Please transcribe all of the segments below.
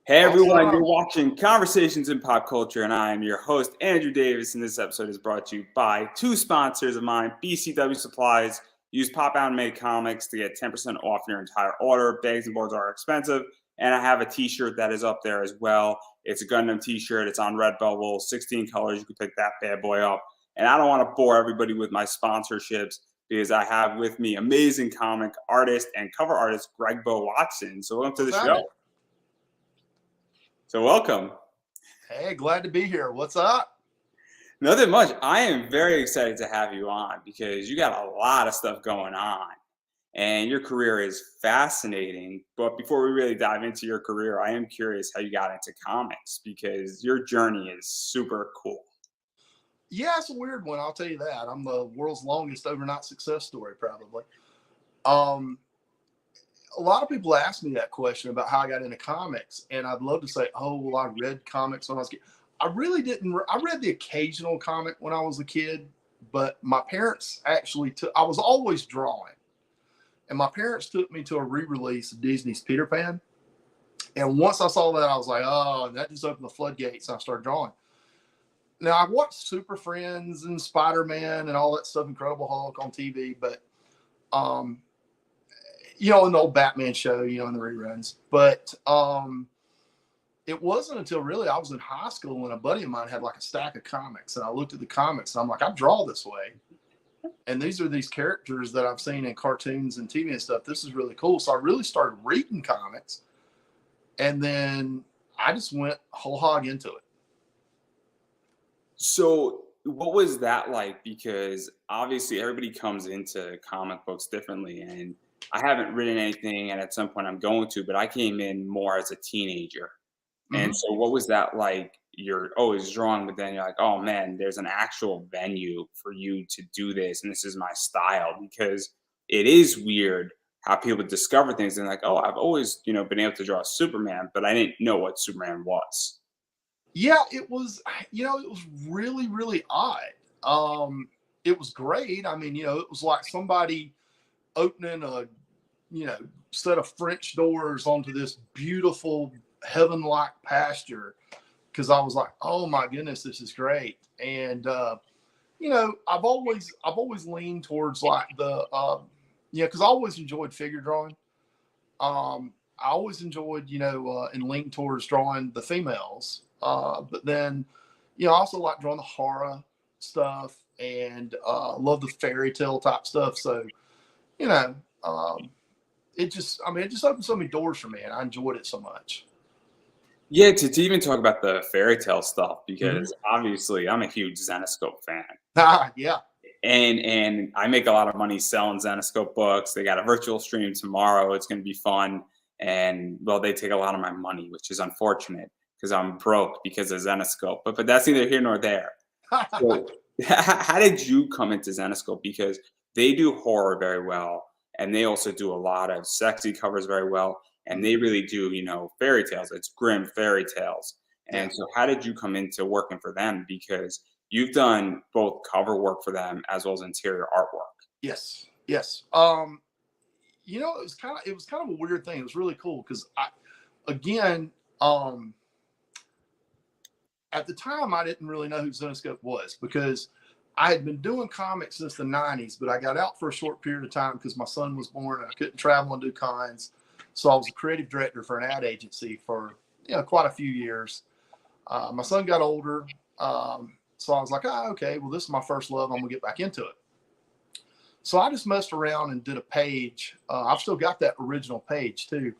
Hey everyone, Awesome. you're watching Conversations in Pop Culture, and I am your host, Andrew Davis. And this episode is brought to you by two sponsors of mine, BCW Supplies. Use Pop Out and Made Comics to get 10% off your entire order. Bags and boards are expensive, and I have a t-shirt that is up there as well. It's a Gundam t-shirt. It's on Redbubble, 16 colors. You can pick that bad boy up. And I don't want to bore everybody with my sponsorships because I have with me amazing comic artist and cover artist, Gregbo Watson. So welcome to the show. So welcome. Hey, glad to be here. What's up? Nothing much. I am very excited to have you on because you got a lot of stuff going on and your career is fascinating. But before we really dive into your career, I am curious how you got into comics because your journey is super cool. Yeah, it's a weird one. I'll tell you that. I'm the world's longest overnight success story, probably. Um, a lot of people ask me that question about how I got into comics, and I'd love to say, "Oh, well, I read comics when I was a kid." I really didn't. I read the occasional comic when I was a kid, but my parents actually took. I was always drawing, and my parents took me to a re-release of Disney's Peter Pan. And once I saw that, I was like, "Oh!" And that just opened the floodgates, and I started drawing. Now I watched Super Friends and Spider-Man and all that stuff, Incredible Hulk on TV, but um, in the old Batman show, in the reruns. But it wasn't until really I was in high school when a buddy of mine had like a stack of comics, and I looked at the comics and I'm like, I draw this way, and these are these characters that I've seen in cartoons and TV and stuff. This is really cool. So I really started reading comics, and then I just went whole hog into it. So what was that like? Because obviously everybody comes into comic books differently, and I haven't written anything, and at some point I'm going to, but I came in more as a teenager. And so what was that like? You're always drawing, but then you're like, oh man, there's an actual venue for you to do this, and this is my style. Because it is weird how people discover things and like, oh, I've always, been able to draw Superman, but I didn't know what Superman was. Yeah, it was, it was really, really odd. It was great. I mean, it was like somebody opening a, set of French doors onto this beautiful heaven-like pasture. Cause I was like, oh my goodness, this is great. And, I've always leaned towards like cause I always enjoyed figure drawing. I always enjoyed, and leaned towards drawing the females. But then, I also like drawing the horror stuff and love the fairy tale type stuff. So, it just opened so many doors for me, and I enjoyed it so much. Yeah, to even talk about the fairy tale stuff, because obviously I'm a huge Zenescope fan. Yeah. And I make a lot of money selling Zenescope books. They got a virtual stream tomorrow. It's going to be fun. And well, they take a lot of my money, which is unfortunate because I'm broke because of Zenescope. But that's neither here nor there. So how did you come into Zenescope? Because they do horror very well, and they also do a lot of sexy covers very well. And they really do, fairy tales. It's grim fairy tales. And so how did you come into working for them? Because you've done both cover work for them as well as interior artwork. Yes. It was kind of a weird thing. It was really cool because at the time I didn't really know who Zenescope was because I had been doing comics since the 90s, but I got out for a short period of time because my son was born and I couldn't travel and do cons. So I was a creative director for an ad agency for quite a few years. My son got older, so I was like, okay, well, this is my first love. I'm gonna get back into it. So I just messed around and did a page. I've still got that original page too.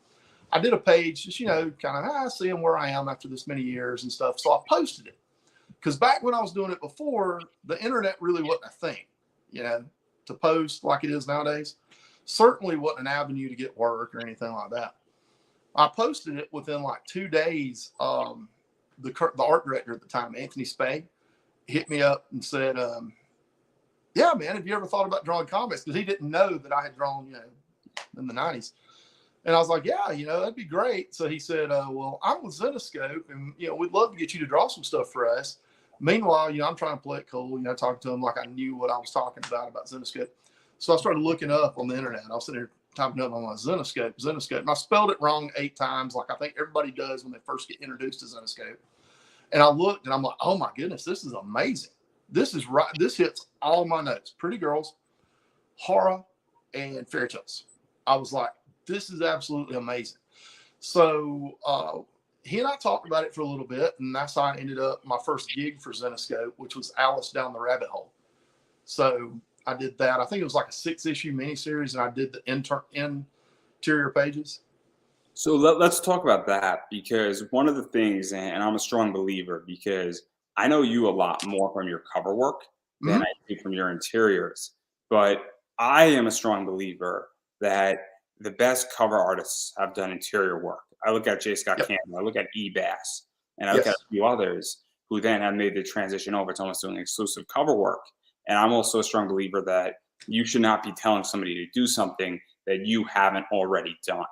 I did a page, just kind of seeing where I am after this many years and stuff. So I posted it because back when I was doing it before, the internet really wasn't a thing, to post like it is nowadays. Certainly wasn't an avenue to get work or anything like that. I posted it within like 2 days. The art director at the time, Anthony Spay, hit me up and said, yeah, man, have you ever thought about drawing comics? Because he didn't know that I had drawn, in the 90s. And I was like, yeah, that'd be great. So he said, well, I'm with Zenescope, and, we'd love to get you to draw some stuff for us. Meanwhile, I'm trying to play it cool, talking to him like I knew what I was talking about Zenescope. So I started looking up on the internet. I was sitting there typing up on my Zenoscope. And I spelled it wrong 8 times, like I think everybody does when they first get introduced to Zenoscope. And I looked and I'm like, oh my goodness, this is amazing. This is right. This hits all my notes. Pretty girls, horror, and fairy tales. I was like, this is absolutely amazing. So he and I talked about it for a little bit, and that's how I ended up my first gig for Zenoscope, which was Alice Down the Rabbit Hole. So I did that. I think it was like a 6-issue miniseries, and I did the interior pages. So let's talk about that, because one of the things, and I'm a strong believer, because I know you a lot more from your cover work than I do from your interiors, but I am a strong believer that the best cover artists have done interior work. I look at J. Scott Campbell, I look at E. Bass, and I look at a few others who then have made the transition over to almost doing exclusive cover work. And I'm also a strong believer that you should not be telling somebody to do something that you haven't already done.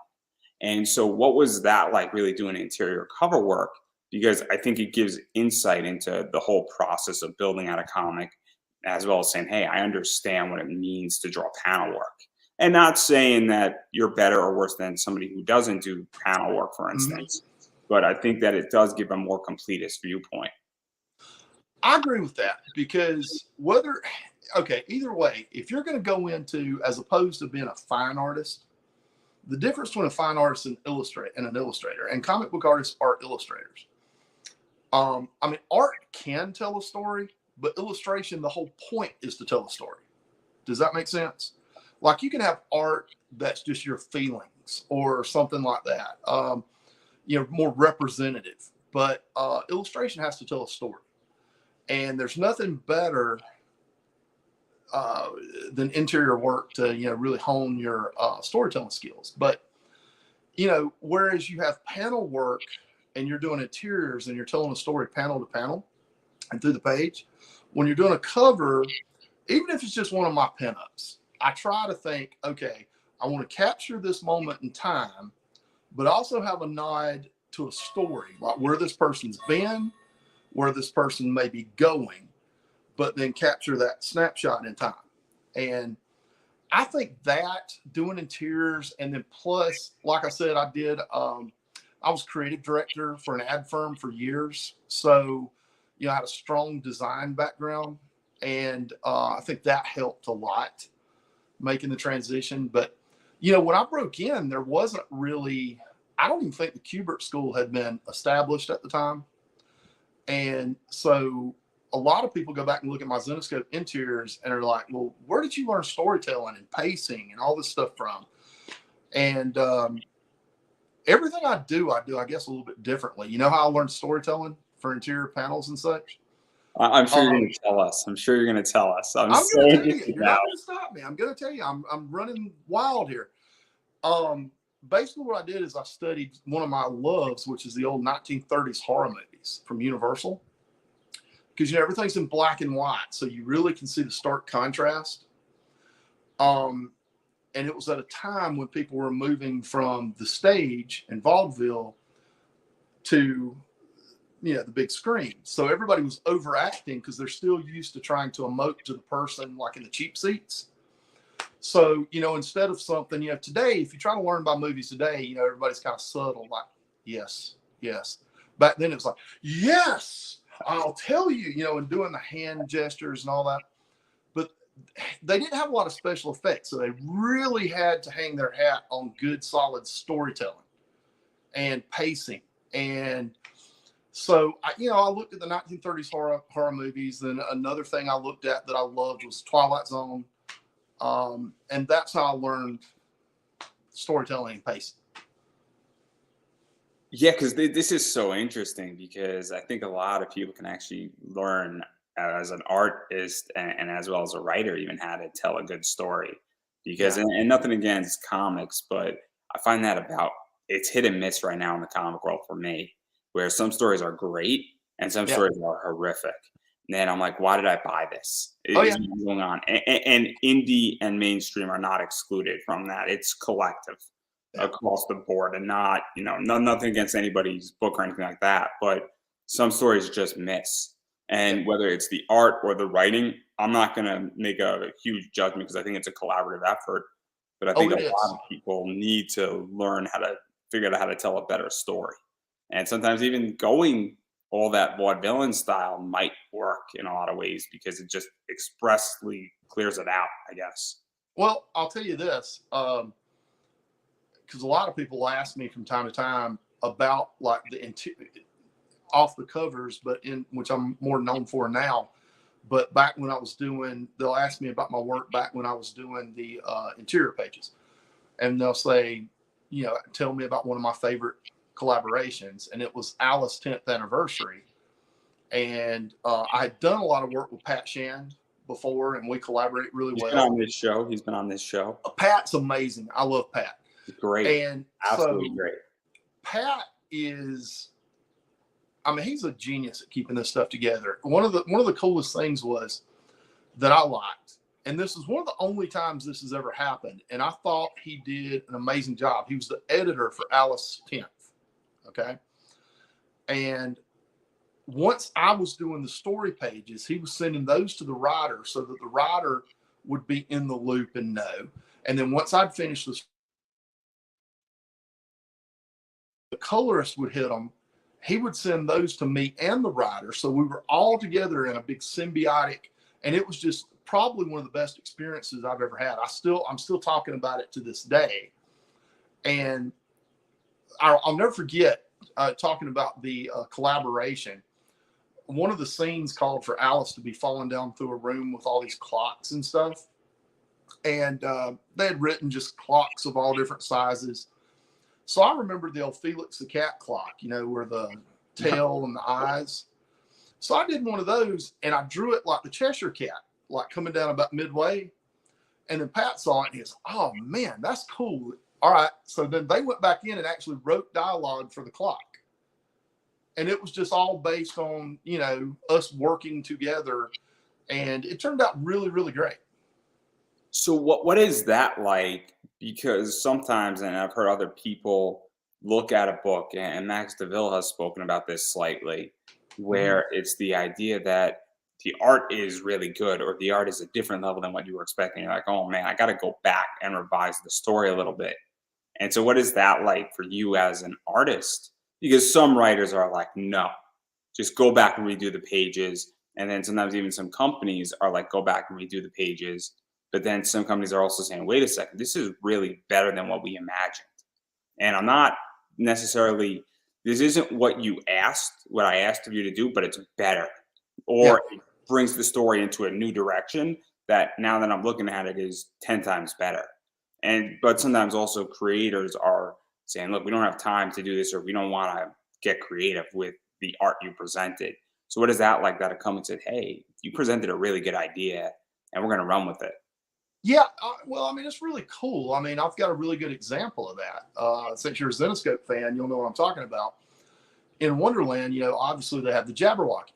And so what was that like, really doing interior cover work? Because I think it gives insight into the whole process of building out a comic, as well as saying, hey, I understand what it means to draw panel work. And not saying that you're better or worse than somebody who doesn't do panel work, for instance. But I think that it does give a more completist viewpoint. I agree with that, because either way, if you're going to go into, as opposed to being a fine artist, the difference between a fine artist and an illustrator, and comic book artists are illustrators. I mean, art can tell a story, but illustration, the whole point is to tell a story. Does that make sense? Like, you can have art that's just your feelings or something like that, more representative, but illustration has to tell a story. And there's nothing better than interior work to, really hone your storytelling skills. But, whereas you have panel work and you're doing interiors and you're telling a story panel to panel and through the page, when you're doing a cover, even if it's just one of my pinups, I try to think, okay, I want to capture this moment in time, but also have a nod to a story, like where this person's been, where this person may be going, but then capture that snapshot in time. And I think that doing interiors, and then plus, like I said, I was creative director for an ad firm for years. So, I had a strong design background, and I think that helped a lot making the transition. But, when I broke in, there wasn't really, I don't even think the Kubert School had been established at the time. And so a lot of people go back and look at my Zenoscope interiors and are like, well, where did you learn storytelling and pacing and all this stuff from? And everything I do, I guess, a little bit differently. You know how I learned storytelling for interior panels and such? I'm sure you're going to tell us. I'm sure you're going to tell us. I'm so going to tell you. interested You're not going to stop me. I'm going to tell you. I'm running wild here. Basically what I did is I studied one of my loves, which is the old 1930s horror movies from Universal. Because, everything's in black and white, so you really can see the stark contrast. And it was at a time when people were moving from the stage in vaudeville to, the big screen. So everybody was overacting because they're still used to trying to emote to the person, like in the cheap seats. So, instead of something, today, if you try to learn by movies today, everybody's kind of subtle, like, yes, yes. Back then it was like, yes, I'll tell you, and doing the hand gestures and all that. But they didn't have a lot of special effects. So they really had to hang their hat on good, solid storytelling and pacing. And so, I looked at the 1930s horror movies. Then another thing I looked at that I loved was Twilight Zone. And that's how I learned storytelling and pacing. Yeah, because this is so interesting, because I think a lot of people can actually learn as an artist and as well as a writer, even how to tell a good story. Because, and nothing against comics, but I find that it's hit and miss right now in the comic world for me, where some stories are great and some stories are horrific. And then I'm like, why did I buy this? What's going on? And indie and mainstream are not excluded from that. It's collective across the board, and not, nothing against anybody's book or anything like that. But some stories just miss. And whether it's the art or the writing, I'm not going to make a huge judgment because I think it's a collaborative effort. but I Oh, think a it is. lot of people need to learn how to figure out how to tell a better story. And sometimes even going all that vaudevillain style might work in a lot of ways because it just expressly clears it out, I guess. Well, I'll tell you this, because a lot of people ask me from time to time about like the off the covers, but in which I'm more known for now. But back when I was doing, they'll ask me about my work back when I was doing the interior pages, and they'll say, tell me about one of my favorite collaborations, and it was Alice 10th anniversary. And I had done a lot of work with Pat Shand before, and we collaborate really He's well. been on this show. He's been on this show. Pat's amazing. I love Pat. Great. And Absolutely so great. Pat is, I mean, he's a genius at keeping this stuff together. One of the coolest things was that I liked, and this is one of the only times this has ever happened, and I thought he did an amazing job. He was the editor for Alice 10th. Okay. And once I was doing the story pages, he was sending those to the writer so that the writer would be in the loop and know. And then once I'd finished the colorist would hit them. He would send those to me and the writer. So we were all together in a big symbiotic, and it was just probably one of the best experiences I've ever had. I'm still talking about it to this day. And I'll never forget talking about the collaboration. One of the scenes called for Alice to be falling down through a room with all these clocks and stuff. And they had written just clocks of all different sizes. So I remember the old Felix the Cat clock, where the tail and the eyes. So I did one of those, and I drew it like the Cheshire Cat, like coming down about midway. And then Pat saw it, and he goes, "Oh, man, that's cool. All right." So then they went back in and actually wrote dialogue for the clock. And it was just all based on, us working together. And it turned out really, really great. So what is that like? Because sometimes, and I've heard other people look at a book, and Max DeVille has spoken about this slightly, where it's the idea that the art is really good, or the art is a different level than what you were expecting. You're like, oh man, I got to go back and revise the story a little bit. And so what is that like for you as an artist? Because some writers are like, no, just go back and redo the pages. And then sometimes even some companies are like, go back and redo the pages. But then some companies are also saying, wait a second, this is really better than what we imagined. And I'm not necessarily, this isn't what I asked of you to do, but it's better. Or it brings the story into a new direction that now that I'm looking at it is 10 times better. But sometimes also creators are saying, look, we don't have time to do this, or we don't want to get creative with the art you presented. So what is that like, that it come and said, hey, you presented a really good idea and we're going to run with it? Yeah, well, I mean, it's really cool. I mean, I've got a really good example of that. Since you're a Zenescope fan, you'll know what I'm talking about. In Wonderland, obviously they have the Jabberwocky.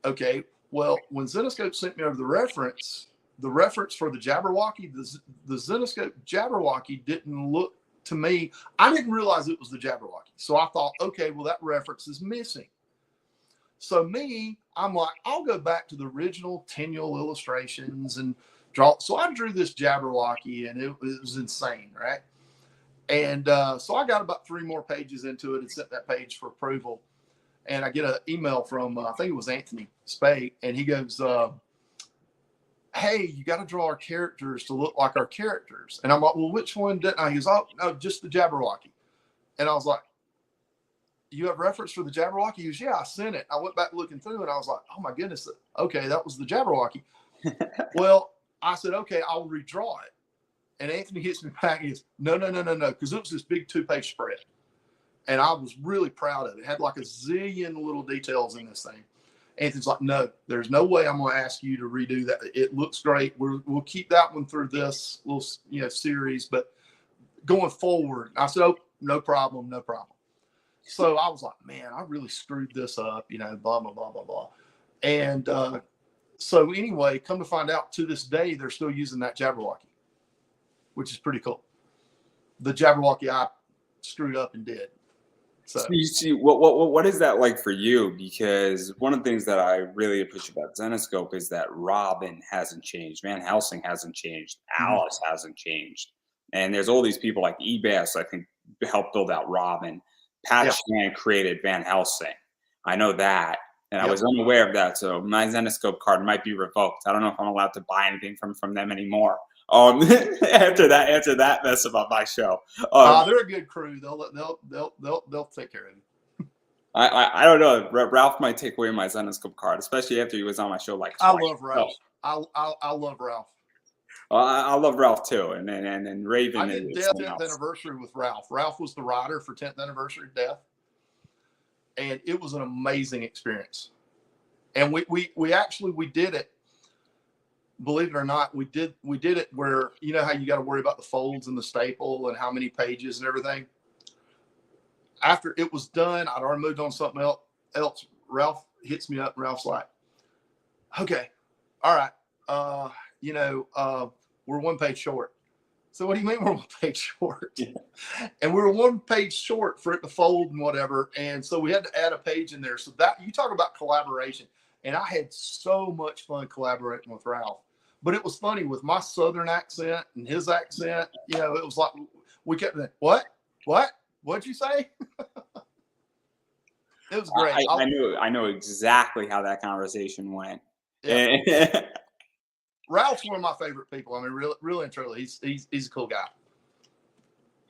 Okay, well, when Zenescope sent me over the reference for the Jabberwocky, the Zenescope Jabberwocky didn't look to me. I didn't realize it was the Jabberwocky. So I thought, okay, well, that reference is missing. So I'm like, I'll go back to the original Tenniel illustrations and draw. So I drew this Jabberwocky, and it was insane, right? And so I got about 3 more pages into it and sent that page for approval. And I get an email from, I think it was Anthony Spade, and he goes, hey, you got to draw our characters to look like our characters. And I'm like, well, which one didn't I? He goes, oh, no, just the Jabberwocky. And I was like, you have reference for the Jabberwocky? He goes, yeah, I sent it. I went back looking through, and I was like, oh my goodness. Okay, that was the Jabberwocky. Well, I said, okay, I'll redraw it. And Anthony hits me back and he goes, no, because it was this big 2-page spread. And I was really proud of it. It had like a zillion little details in this thing. Anthony's like, no, there's no way I'm going to ask you to redo that. It looks great. We'll keep that one through this little series, but going forward, I said, oh, no problem. So I was like, man, I really screwed this up, blah, blah, blah, blah, blah. And so anyway, come to find out, to this day, they're still using that Jabberwocky, which is pretty cool. The Jabberwocky I screwed up and did. So You see, what is that like for you? Because one of the things that I really appreciate about Zenescope is that Robin hasn't changed, Van Helsing hasn't changed, mhm, Alice hasn't changed, and there's all these people like Ebass, I think, helped build out Robin. Pat yeah, Chan created Van Helsing. I know that, and I yep. was unaware of that. So my Zenescope card might be revoked. I don't know if I'm allowed to buy anything from them anymore. After that mess about my show. They're a good crew. They'll take care of you. I don't know. Ralph might take away my Zenescope card, especially after he was on my show like I twice. love So, Ralph. I love Ralph. I love Ralph too, and I Raven did is Death something 10th else. anniversary with Ralph. Ralph was the writer for 10th anniversary of Death, and it was an amazing experience. And we actually we did it. Believe it or not, we did it where you know how you got to worry about the folds and the staple and how many pages and everything. After it was done, I'd already moved on to something else. Ralph hits me up. Ralph's like, "Okay, all right, we're 1 page short." So what do you mean we're 1 page short? And we were 1 page short for it to fold and whatever. And so we had to add a page in there. So that you talk about collaboration. And I had so much fun collaborating with Ralph. But it was funny with my Southern accent and his accent. You know, it was like we kept saying, what? What'd you say? It was great. I know exactly how that conversation went. Yeah. Ralph's one of my favorite people. I mean, really and truly, he's a cool guy.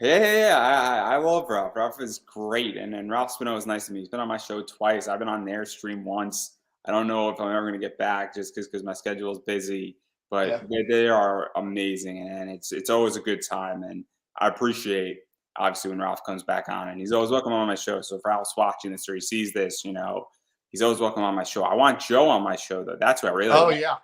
Yeah, I love Ralph. Ralph is great, and Ralph Spino is nice to me. He's been on my show twice. I've been on their stream once. I don't know if I'm ever going to get back just because my schedule is busy. Yeah. But they are amazing, and it's always a good time. And I appreciate obviously when Ralph comes back on, and he's always welcome on my show. So if Ralph's watching this or he sees this, he's always welcome on my show. I want Joe on my show though. That's what I really Oh want. yeah.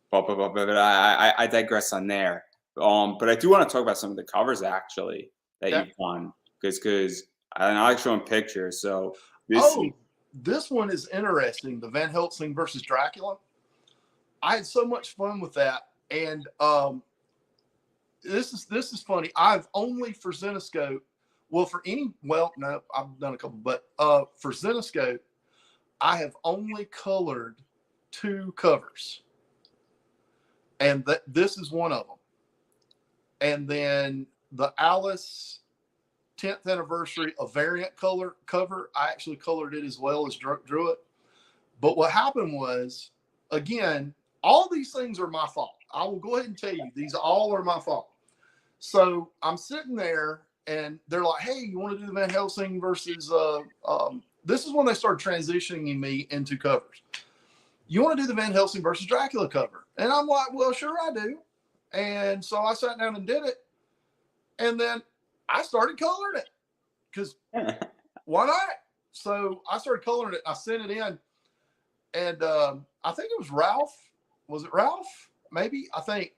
But I digress on there. But I do want to talk about some of the covers actually that Okay. you've done because I like showing pictures. So this one is interesting. The Van Helsing versus Dracula. I had so much fun with that, and this is funny. I've only for Zenescope. No, I've done a couple, but for Zenescope, I have only colored 2 covers, and this is one of them. And then the Alice 10th anniversary, a variant color cover, I actually colored it as well as drew it. But what happened was, again, all these things are my fault. I will go ahead and tell you, these all are my fault. So I'm sitting there and they're like, "Hey, you want to do the Van Helsing versus this is when they started transitioning me into covers. You want to do the Van Helsing versus Dracula cover?" And I'm like, "Well, sure I do." And so I sat down and did it. And then I started coloring it because why not? So I started coloring it. I sent it in, and I think it was Ralph. Was it Ralph? Maybe. I think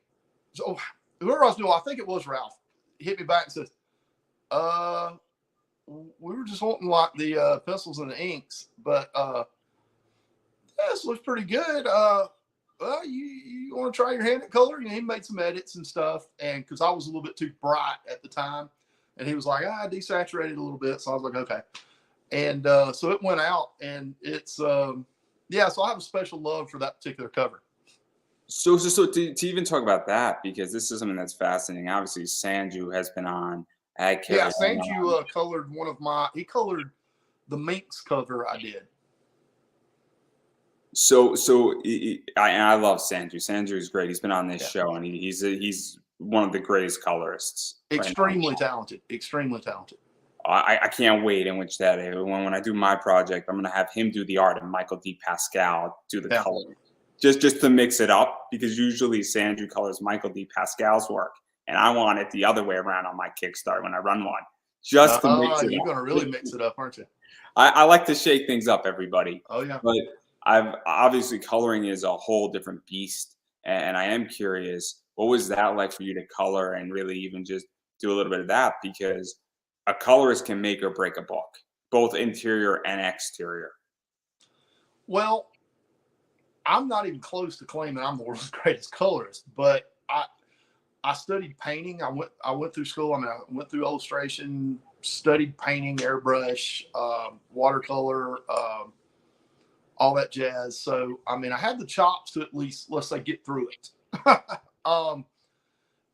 so. Whoever I was doing, I think it was Ralph. He hit me back and says, we were just wanting like the pencils and the inks, but this looks pretty good. Well, you want to try your hand at coloring?" And he made some edits and stuff, and because I was a little bit too bright at the time, and he was like, "I desaturated a little bit," so I was like, "Okay." And so it went out, and it's so I have a special love for that particular cover. So to even talk about that because this is something that's fascinating. Obviously, Sanju has been on. Yeah, Sanju colored he colored the Minx cover I did. I love Sanju. Sanju is great. He's been on this show, and he's one of the greatest colorists. Extremely talented. Extremely talented. I can't wait in which that when I do my project, I'm going to have him do the art and Michael D. Pascal do the coloring. Just to mix it up because usually Sanju colors Michael D. Pascal's work, and I want it the other way around on my Kickstarter when I run one. Just to mix it up. You're going to really mix it up, aren't you? I like to shake things up, everybody. Oh yeah. But I've obviously coloring is a whole different beast, and I am curious, what was that like for you to color and really even just do a little bit of that because a colorist can make or break a book, both interior and exterior. Well, I'm not even close to claiming I'm the world's greatest colorist, but I studied painting. I went through school. I mean, I went through illustration, studied painting, airbrush, watercolor, all that jazz. So, I mean, I had the chops to at least, let's say, get through it.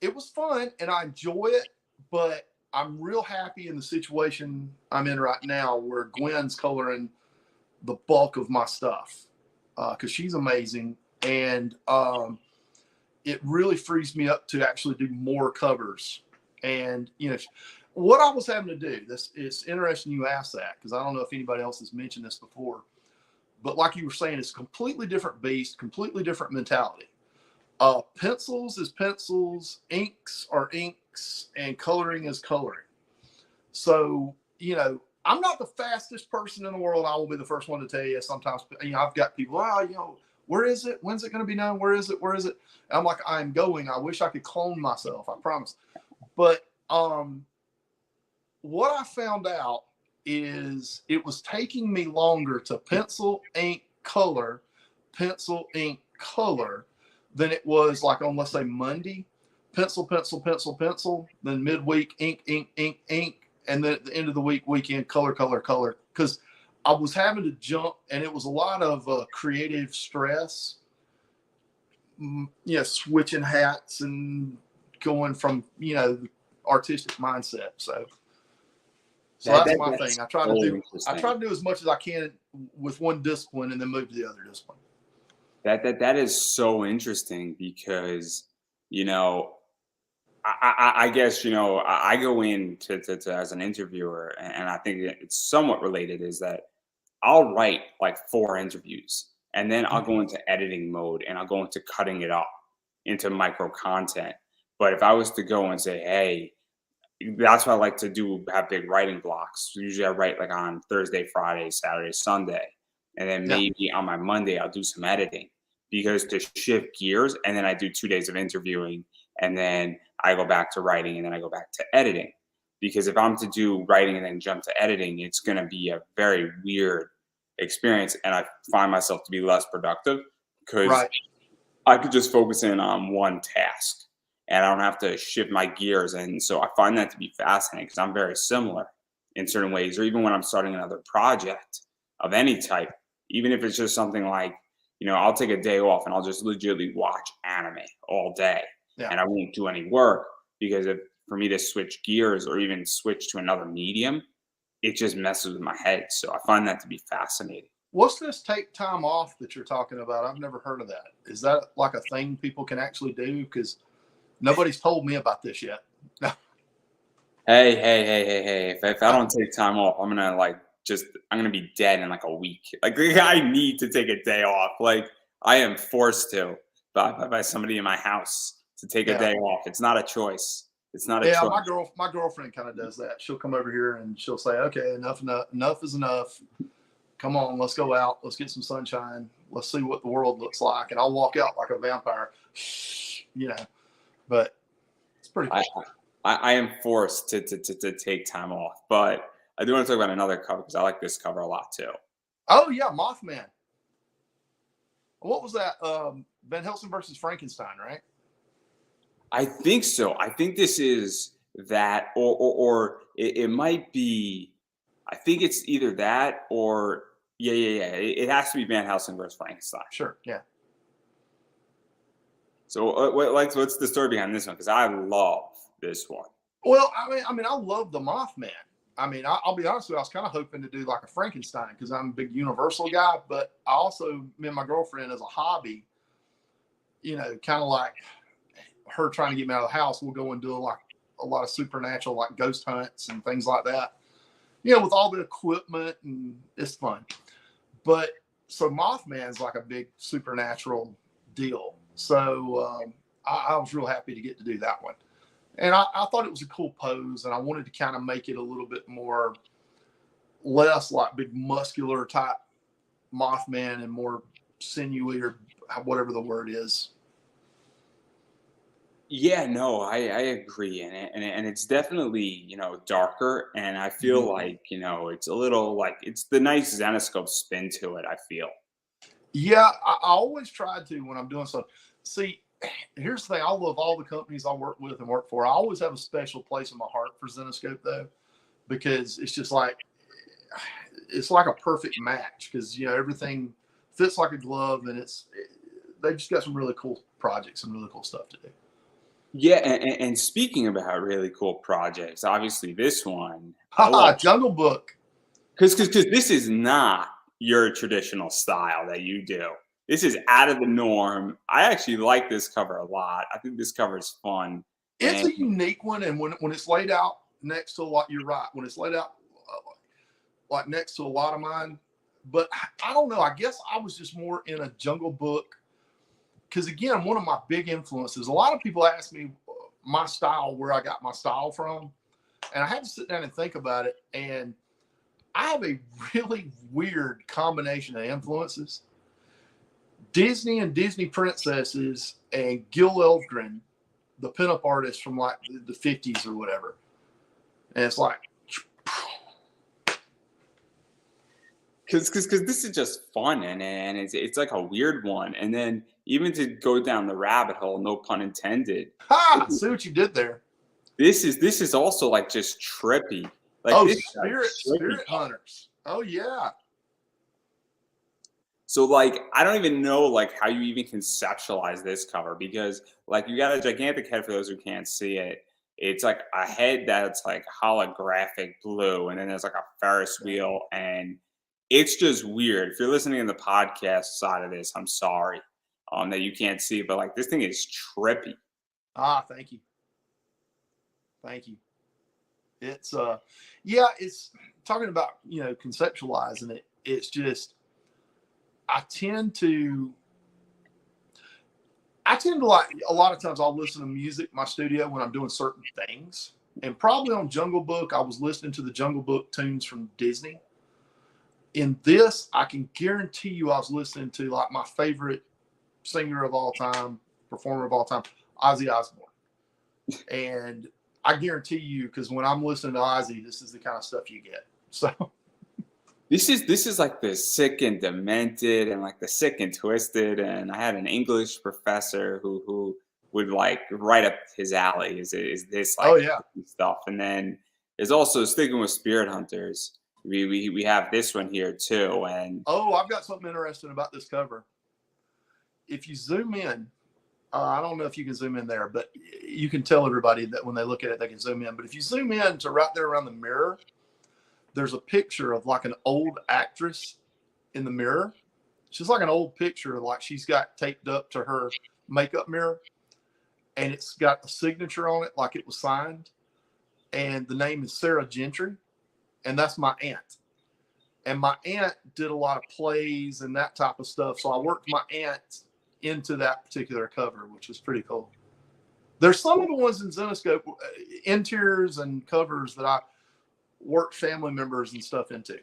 It was fun and I enjoy it, but I'm real happy in the situation I'm in right now where Gwen's coloring the bulk of my stuff because she's amazing. And it really frees me up to actually do more covers. And, you know, what I was having to do, it's interesting you asked that because I don't know if anybody else has mentioned this before. But like you were saying, it's a completely different beast, completely different mentality. Pencils is pencils, inks are inks, and coloring is coloring. So, you know, I'm not the fastest person in the world. I will be the first one to tell you. Sometimes, you know, I've got people, you know, where is it? When's it going to be done? Where is it? Where is it? And I'm like, I'm going. I wish I could clone myself. I promise. But what I found out is it was taking me longer to pencil, ink, color, pencil, ink, color than it was like on, let's say, Monday, pencil, pencil, pencil, pencil, then midweek, ink, ink, ink, ink, and then at the end of the week, weekend, color, color, color. Because I was having to jump, and it was a lot of creative stress, you know, switching hats and going from, you know, artistic mindset. So that's my thing. I try to do as much as I can with one discipline and then move to the other discipline. That is so interesting because, you know, I guess, you know, I go in to as an interviewer, and I think it's somewhat related, is that I'll write like 4 interviews and then I'll go into editing mode and I'll go into cutting it up into micro content. But if I was to go and say, hey, that's what I like to do, have big writing blocks. Usually I write like on Thursday, Friday, Saturday, Sunday. And then maybe on my Monday, I'll do some editing because to shift gears. And then I do 2 days of interviewing and then I go back to writing and then I go back to editing. Because if I'm to do writing and then jump to editing, it's going to be a very weird experience. And I find myself to be less productive because I could just focus in on one task and I don't have to shift my gears. And so I find that to be fascinating because I'm very similar in certain ways, or even when I'm starting another project of any type, even if it's just something like, you know, I'll take a day off and I'll just legitimately watch anime all day and I won't do any work because for me to switch gears or even switch to another medium, it just messes with my head. So I find that to be fascinating. What's this take time off that you're talking about? I've never heard of that. Is that like a thing people can actually do? Because nobody's told me about this yet. Hey. If I don't take time off, I'm going to be dead in like a week. Like I need to take a day off. Like I am forced to by somebody in my house to take a day off. It's not a choice. It's not a choice. My girlfriend kind of does that. She'll come over here and she'll say, okay, enough is enough. Come on, let's go out. Let's get some sunshine. Let's see what the world looks like. And I'll walk out like a vampire, you know, but it's pretty cool. I am forced to take time off, but I do want to talk about another cover because I like this cover a lot too. Oh yeah. Mothman. What was that? Van Helsing versus Frankenstein, right? I think so. I think this is that, or it might be. I think it's either that or yeah. It has to be Van Helsing versus Frankenstein. Sure. Yeah. So, what's the story behind this one? Because I love this one. Well, I mean, I love the Mothman. I mean, I'll be honest with you. I was kind of hoping to do like a Frankenstein because I'm a big Universal guy. But I also, me and my girlfriend, as a hobby, you know, kind of like her trying to get me out of the house, we'll go and do like a lot of supernatural, like ghost hunts and things like that. You know, with all the equipment, and it's fun. But so Mothman's like a big supernatural deal. So I was real happy to get to do that one. And I thought it was a cool pose, and I wanted to kind of make it a little bit more, less like big muscular type Mothman and more sinewy or whatever the word is. Yeah, no, I agree, and it's definitely, you know, darker, and I feel like, you know, it's a little like it's the nice Zenescope spin to it. I feel. Yeah, I always try to when I'm doing stuff. See, here's the thing. I love all the companies I work with and work for. I always have a special place in my heart for Zenoscope, though, because it's just like, it's like a perfect match, because, you know, everything fits like a glove, and they've just got some really cool projects and really cool stuff to do. Yeah, and speaking about really cool projects, obviously this one, I love, Jungle Book. because this is not your traditional style that you do. This is out of the norm. I actually like this cover a lot. I think this cover is fun. It's And a unique one, and when it's laid out next to a lot, you're right. When it's laid out like next to a lot of mine, but I don't know. I guess I was just more in a Jungle Book, because again, one of my big influences. A lot of people ask me my style, where I got my style from, and I had to sit down and think about it. And I have a really weird combination of influences. Disney and Disney princesses and Gil Elfgren, the pinup artist from like the 50s or whatever. And it's like, because this is just fun, and it's like a weird one. And then even to go down the rabbit hole, no pun intended. See what you did there. This is also like just trippy. Like, Oh, this is like Spirit trippy. Hunters. Oh yeah. So like, I don't even know like how you even conceptualize this cover, because like you got a gigantic head, for those who can't see it. It's like a head that's like holographic blue, and then there's like a Ferris wheel, and it's just weird. If you're listening in the podcast side of this, I'm sorry that you can't see, but like this thing is trippy. Thank you. Thank you. It's yeah, it's talking about, you know, conceptualizing it. It's just, I tend to like, a lot of times I'll listen to music in my studio when I'm doing certain things. And probably on Jungle Book, I was listening to the Jungle Book tunes from Disney. In this, I can guarantee you I was listening to like my favorite singer of all time, performer of all time, Ozzy Osbourne. And I guarantee you, because when I'm listening to Ozzy, this is the kind of stuff you get. So This is like the sick and demented, and like the sick and twisted. And I had an English professor who would like right up his alley. Is this like, oh yeah, stuff? And then there's also, sticking with Spirit Hunters. We have this one here too. And oh, I've got something interesting about this cover. If you zoom in, I don't know if you can zoom in there, but you can tell everybody that when they look at it, they can zoom in. But if you zoom in to right there around the mirror, there's a picture of like an old actress in the mirror. She's like an old picture, like she's got taped up to her makeup mirror, and it's got a signature on it, like it was signed. And the name is Sarah Gentry, and that's my aunt. And my aunt did a lot of plays and that type of stuff. So I worked my aunt into that particular cover, which was pretty cool. There's some of the ones in Zenoscope, interiors and covers, that I worked family members and stuff into.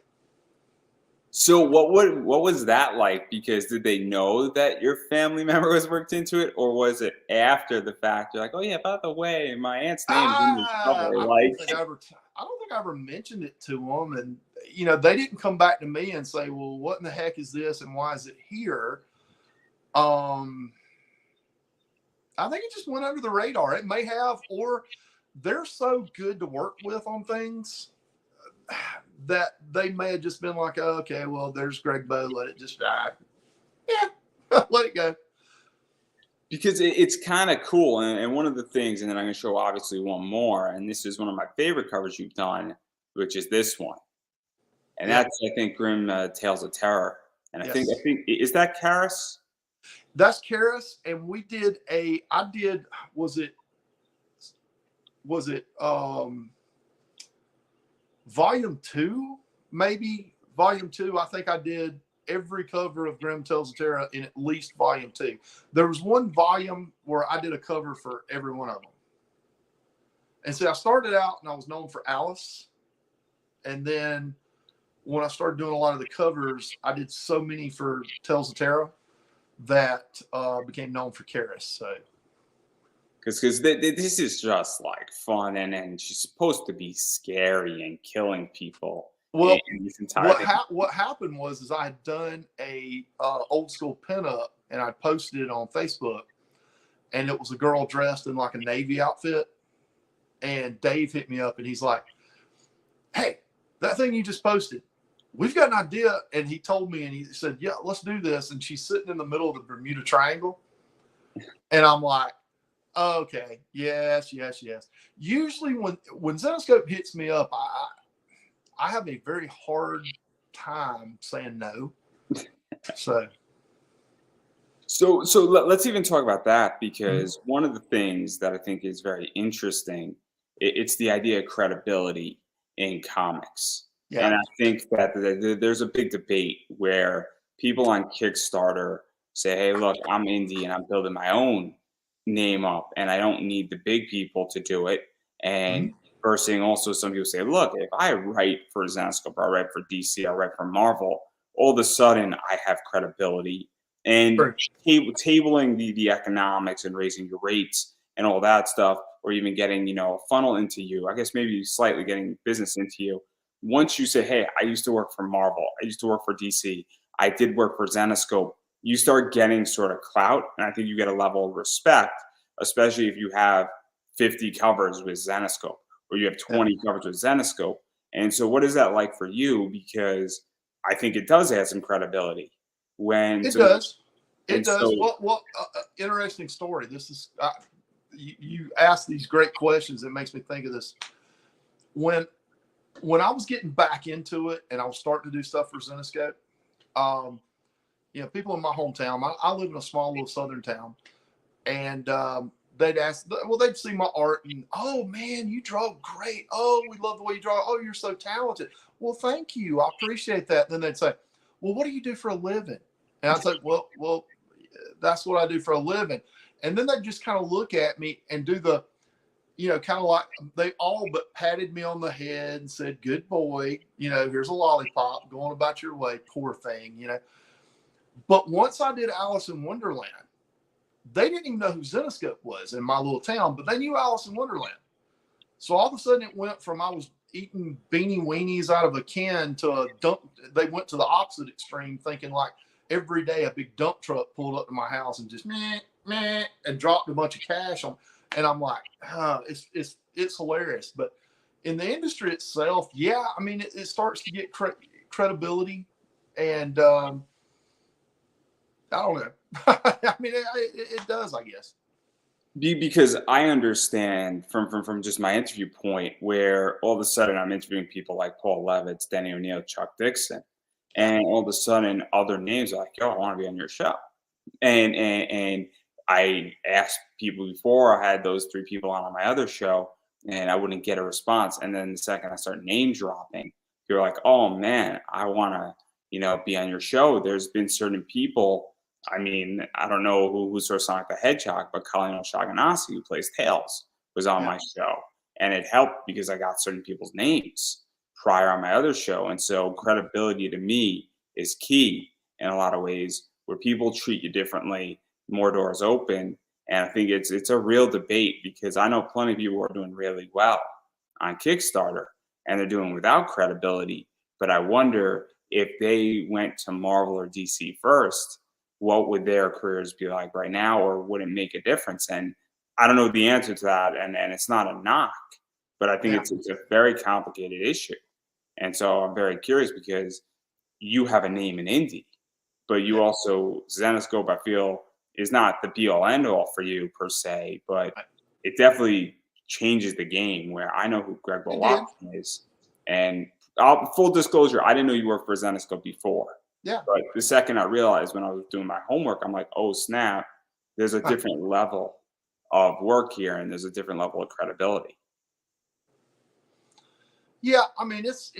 so what was that like? Because did they know that your family member was worked into it, or was it after the fact? You're like, oh yeah, by the way, my aunt's name is in this cover. Like, I don't think I ever mentioned it to them, and you know, they didn't come back to me and say, well, what in the heck is this and why is it here? I think it just went under the radar. It may have, or they're so good to work with on things that they may have just been like, oh, okay, well, there's Gregbo, let it just die. Yeah, let it go. because it's kind of cool. And one of the things, and then I'm going to show obviously one more, and this is one of my favorite covers you've done, which is this one. And Yeah. that's, I think, Grim Tales of Terror. And Yes. I think, is that Karis? That's Karis, and was it volume 2, maybe volume 2. I think I did every cover of Grim Tales of Terror in at least volume 2. There was one volume where I did a cover for every one of them. And so I started out and I was known for Alice. And then when I started doing a lot of the covers, I did so many for Tales of Terror that became known for Karis. So Because this is just like fun, and she's supposed to be scary and killing people. well, in this entire thing. what happened was I had done a old school pinup and I posted it on Facebook, and it was a girl dressed in like a Navy outfit. And Dave hit me up and he's like, hey, that thing you just posted, we've got an idea. And he told me, and he said, yeah, let's do this. And she's sitting in the middle of the Bermuda Triangle. And I'm like, okay, yes. Usually when Zenoscope hits me up, I have a very hard time saying no. So let's even talk about that, because one of the things that I think is very interesting, it's the idea of credibility in comics. Yeah. And I think that there's a big debate where people on Kickstarter say, hey, look, I'm indie and I'm building my own name up and I don't need the big people to do it. And versus also some people say, look, if I write for Zenoscope, or I write for DC, I write for Marvel, all of a sudden I have credibility. And tabling the economics and raising your rates and all that stuff, or even getting, a funnel into you, I guess maybe slightly getting business into you. Once you say, hey, I used to work for Marvel, I used to work for DC, I did work for Zenoscope, you start getting sort of clout. And I think you get a level of respect, especially if you have 50 covers with Zenoscope or you have 20 covers with Zenoscope. And so what is that like for you? Because I think it does add some credibility. It does. Well, interesting story. This is you ask these great questions. It makes me think of this. When I was getting back into it and I was starting to do stuff for Zenoscope, people in my hometown. I live in a small little southern town, and they'd see my art and, oh man, you draw great. Oh, we love the way you draw. Oh, you're so talented. Well, thank you. I appreciate that. And then they'd say, well, what do you do for a living? And I'd say, well, that's what I do for a living. And then they just kind of look at me and do the, kind of like they all but patted me on the head and said, good boy, here's a lollipop, going about your way, poor thing, But once I did Alice in Wonderland, they didn't even know who Zenoscope was in my little town, but they knew Alice in Wonderland. So all of a sudden it went from I was eating beanie weenies out of a can to a dump. They went to the opposite extreme, thinking like every day a big dump truck pulled up to my house and just meh, and dropped a bunch of cash on. And I'm like, it's hilarious. But in the industry itself, yeah, I mean, it starts to get credibility, and I don't know. I mean, it does, I guess. Because I understand from just my interview point, where all of a sudden I'm interviewing people like Paul Levitz, Denny O'Neil, Chuck Dixon, and all of a sudden other names are like, yo, I want to be on your show. And I asked people before, I had those 3 people on my other show, and I wouldn't get a response. And then the second I start name dropping, you're like, oh man, I want to, be on your show. There's been certain people. I mean, I don't know who saw Sonic the Hedgehog, but Colin O'Shaughnessy, who plays Tails, was on my show. And it helped because I got certain people's names prior on my other show. And so credibility to me is key in a lot of ways, where people treat you differently, more doors open. And I think it's a real debate, because I know plenty of people who are doing really well on Kickstarter and they're doing without credibility. But I wonder if they went to Marvel or DC first, what would their careers be like right now, or would it make a difference? And I don't know the answer to that, and it's not a knock, but I think it's a very complicated issue. And so I'm very curious, because you have a name in indie, but you also, Zenoscope, I feel, is not the be-all end-all for you per se, but it definitely changes the game, where I know who Gregbo Watson is. And full disclosure, I didn't know you worked for Zenoscope before. Yeah. But the second I realized, when I was doing my homework, I'm like, oh snap, there's a different level of work here, and there's a different level of credibility. Yeah, I mean, it's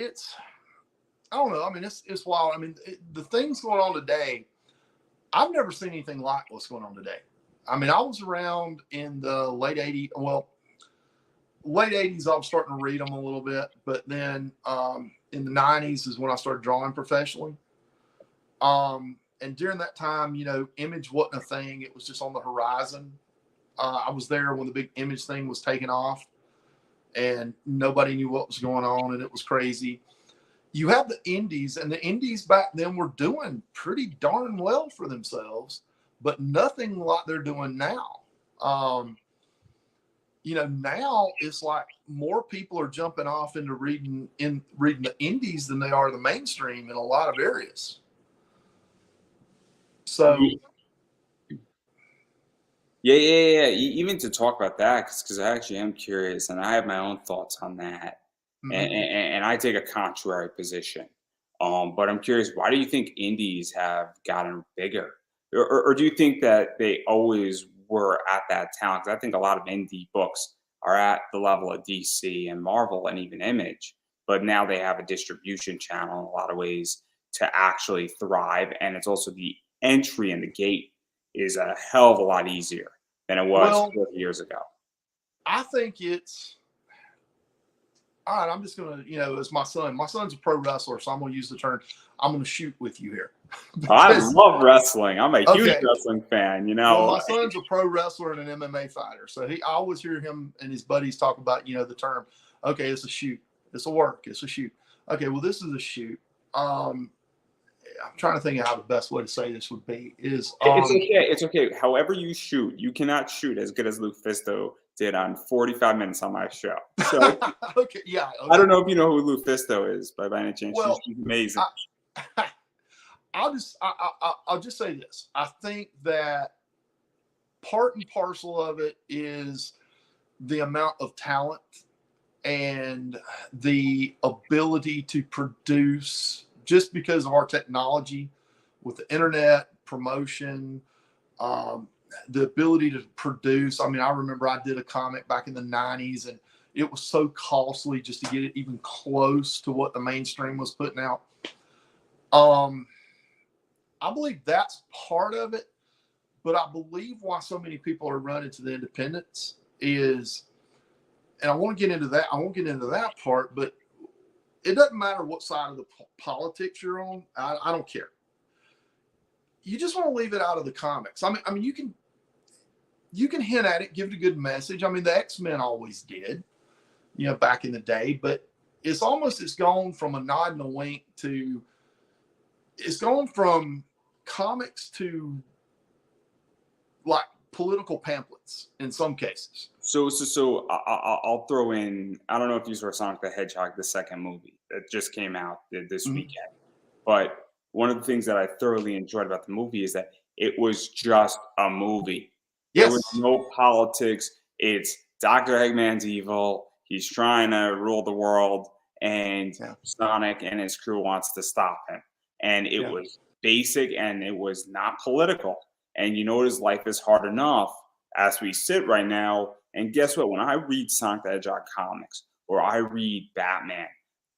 I don't know. I mean, it's wild. I mean, the things going on today, I've never seen anything like what's going on today. I mean, I was around in the late 80s. Well, late 80s, I was starting to read them a little bit, but then in the 90s is when I started drawing professionally. And during that time, Image wasn't a thing. It was just on the horizon. I was there when the big Image thing was taking off, and nobody knew what was going on, and it was crazy. You have the indies, and the indies back then were doing pretty darn well for themselves, but nothing like they're doing now. You know, now it's like more people are jumping off into reading the indies than they are the mainstream in a lot of areas. So yeah. Even to talk about that, because I actually am curious, and I have my own thoughts on that, and I take a contrary position. But I'm curious, why do you think indies have gotten bigger, or do you think that they always were at that talent? 'Cause I think a lot of indie books are at the level of DC and Marvel and even Image, but now they have a distribution channel in a lot of ways to actually thrive, and it's also the entry and the gate is a hell of a lot easier than it was well, 40 years ago. I think it's all right. I'm just gonna, you know, as my son's a pro wrestler, so I'm gonna use the term. I'm gonna shoot with you here. I love wrestling. I'm a huge Okay. wrestling fan, you Well, know. my son's a pro wrestler and an MMA fighter, so I always hear him and his buddies talk about, you know, the term. Okay, it's a shoot. It's a work. It's a shoot. Okay, well, this is a shoot. I'm trying to think of how the best way to say this would be. Is It's okay. It's okay. However you shoot, you cannot shoot as good as Lufisto did on 45 Minutes on my show. So okay, yeah. Okay. I don't know if you know who Lufisto is, by any chance. Well, She's amazing. I'll just say this. I think that part and parcel of it is the amount of talent and the ability to produce, just because of our technology with the internet promotion, the ability to produce. I mean, I remember I did a comic back in the 90s, and it was so costly just to get it even close to what the mainstream was putting out. I believe that's part of it, but I believe why so many people are running to the independents is, and I won't get into that part, but it doesn't matter what side of the politics you're on. I don't care. You just want to leave it out of the comics. I mean, you can hint at it, give it a good message. I mean, the X-Men always did, you know, back in the day, but it's gone from a nod and a wink to, it's gone from comics to like political pamphlets in some cases. So I'll throw in. I don't know if you saw Sonic the Hedgehog, the second movie that just came out this weekend, but one of the things that I thoroughly enjoyed about the movie is that it was just a movie. Yes. There was no politics. It's Dr. Eggman's evil. He's trying to rule the world, and Sonic and his crew wants to stop him. And it was basic, and it was not political. And you know, his life is hard enough as we sit right now. And guess what? When I read Sonic the Hedgehog comics or I read Batman,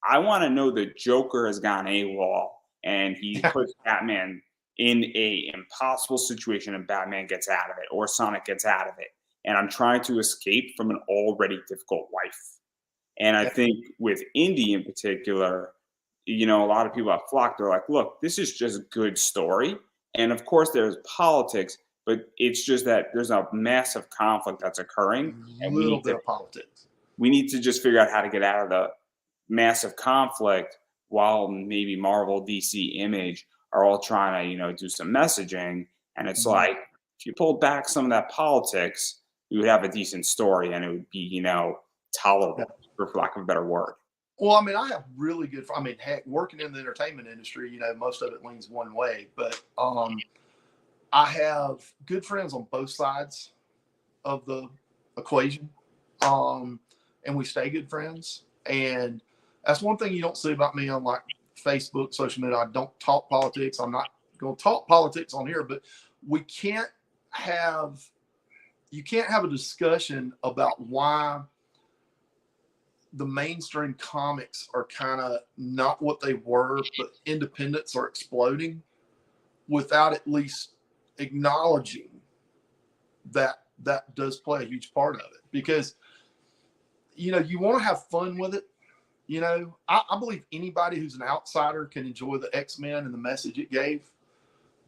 I want to know the Joker has gone AWOL and he puts Batman in a impossible situation and Batman gets out of it, or Sonic gets out of it. And I'm trying to escape from an already difficult life. And I think with indie in particular, you know, a lot of people have flocked. They're like, look, this is just a good story. And of course there's politics, but it's just that there's a massive conflict that's occurring. A little bit of politics. We need to just figure out how to get out of the massive conflict while maybe Marvel, DC, Image are all trying to, you know, do some messaging. And it's like, if you pulled back some of that politics, we would have a decent story and it would be, you know, tolerable, for lack of a better word. Well, I mean, I have really good, I mean, heck, working in the entertainment industry, you know, most of it leans one way, but I have good friends on both sides of the equation. And we stay good friends. And that's one thing you don't see about me on like Facebook, social media. I don't talk politics. I'm not going to talk politics on here, but you can't have a discussion about why the mainstream comics are kind of not what they were, but independents are exploding without at least acknowledging that does play a huge part of it. Because, you know, you want to have fun with it. You know, I believe anybody who's an outsider can enjoy the X-Men and the message it gave,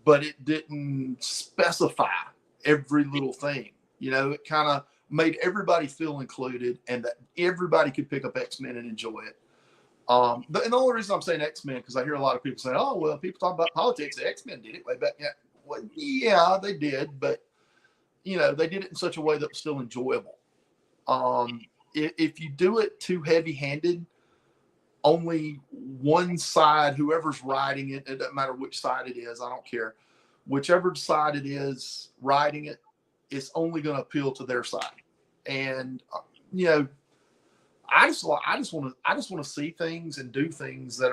but it didn't specify every little thing. You know, it kind of made everybody feel included and that everybody could pick up X-Men and enjoy it. And the only reason I'm saying X-Men, because I hear a lot of people say, oh, well, people talk about politics. The X-Men did it way back. Yeah, well, yeah, they did. But, they did it in such a way that was still enjoyable. If you do it too heavy-handed, only one side, whoever's writing it, it doesn't matter which side it is, I don't care. Whichever side it is writing it, it's only going to appeal to their side. And I just want to see things and do things that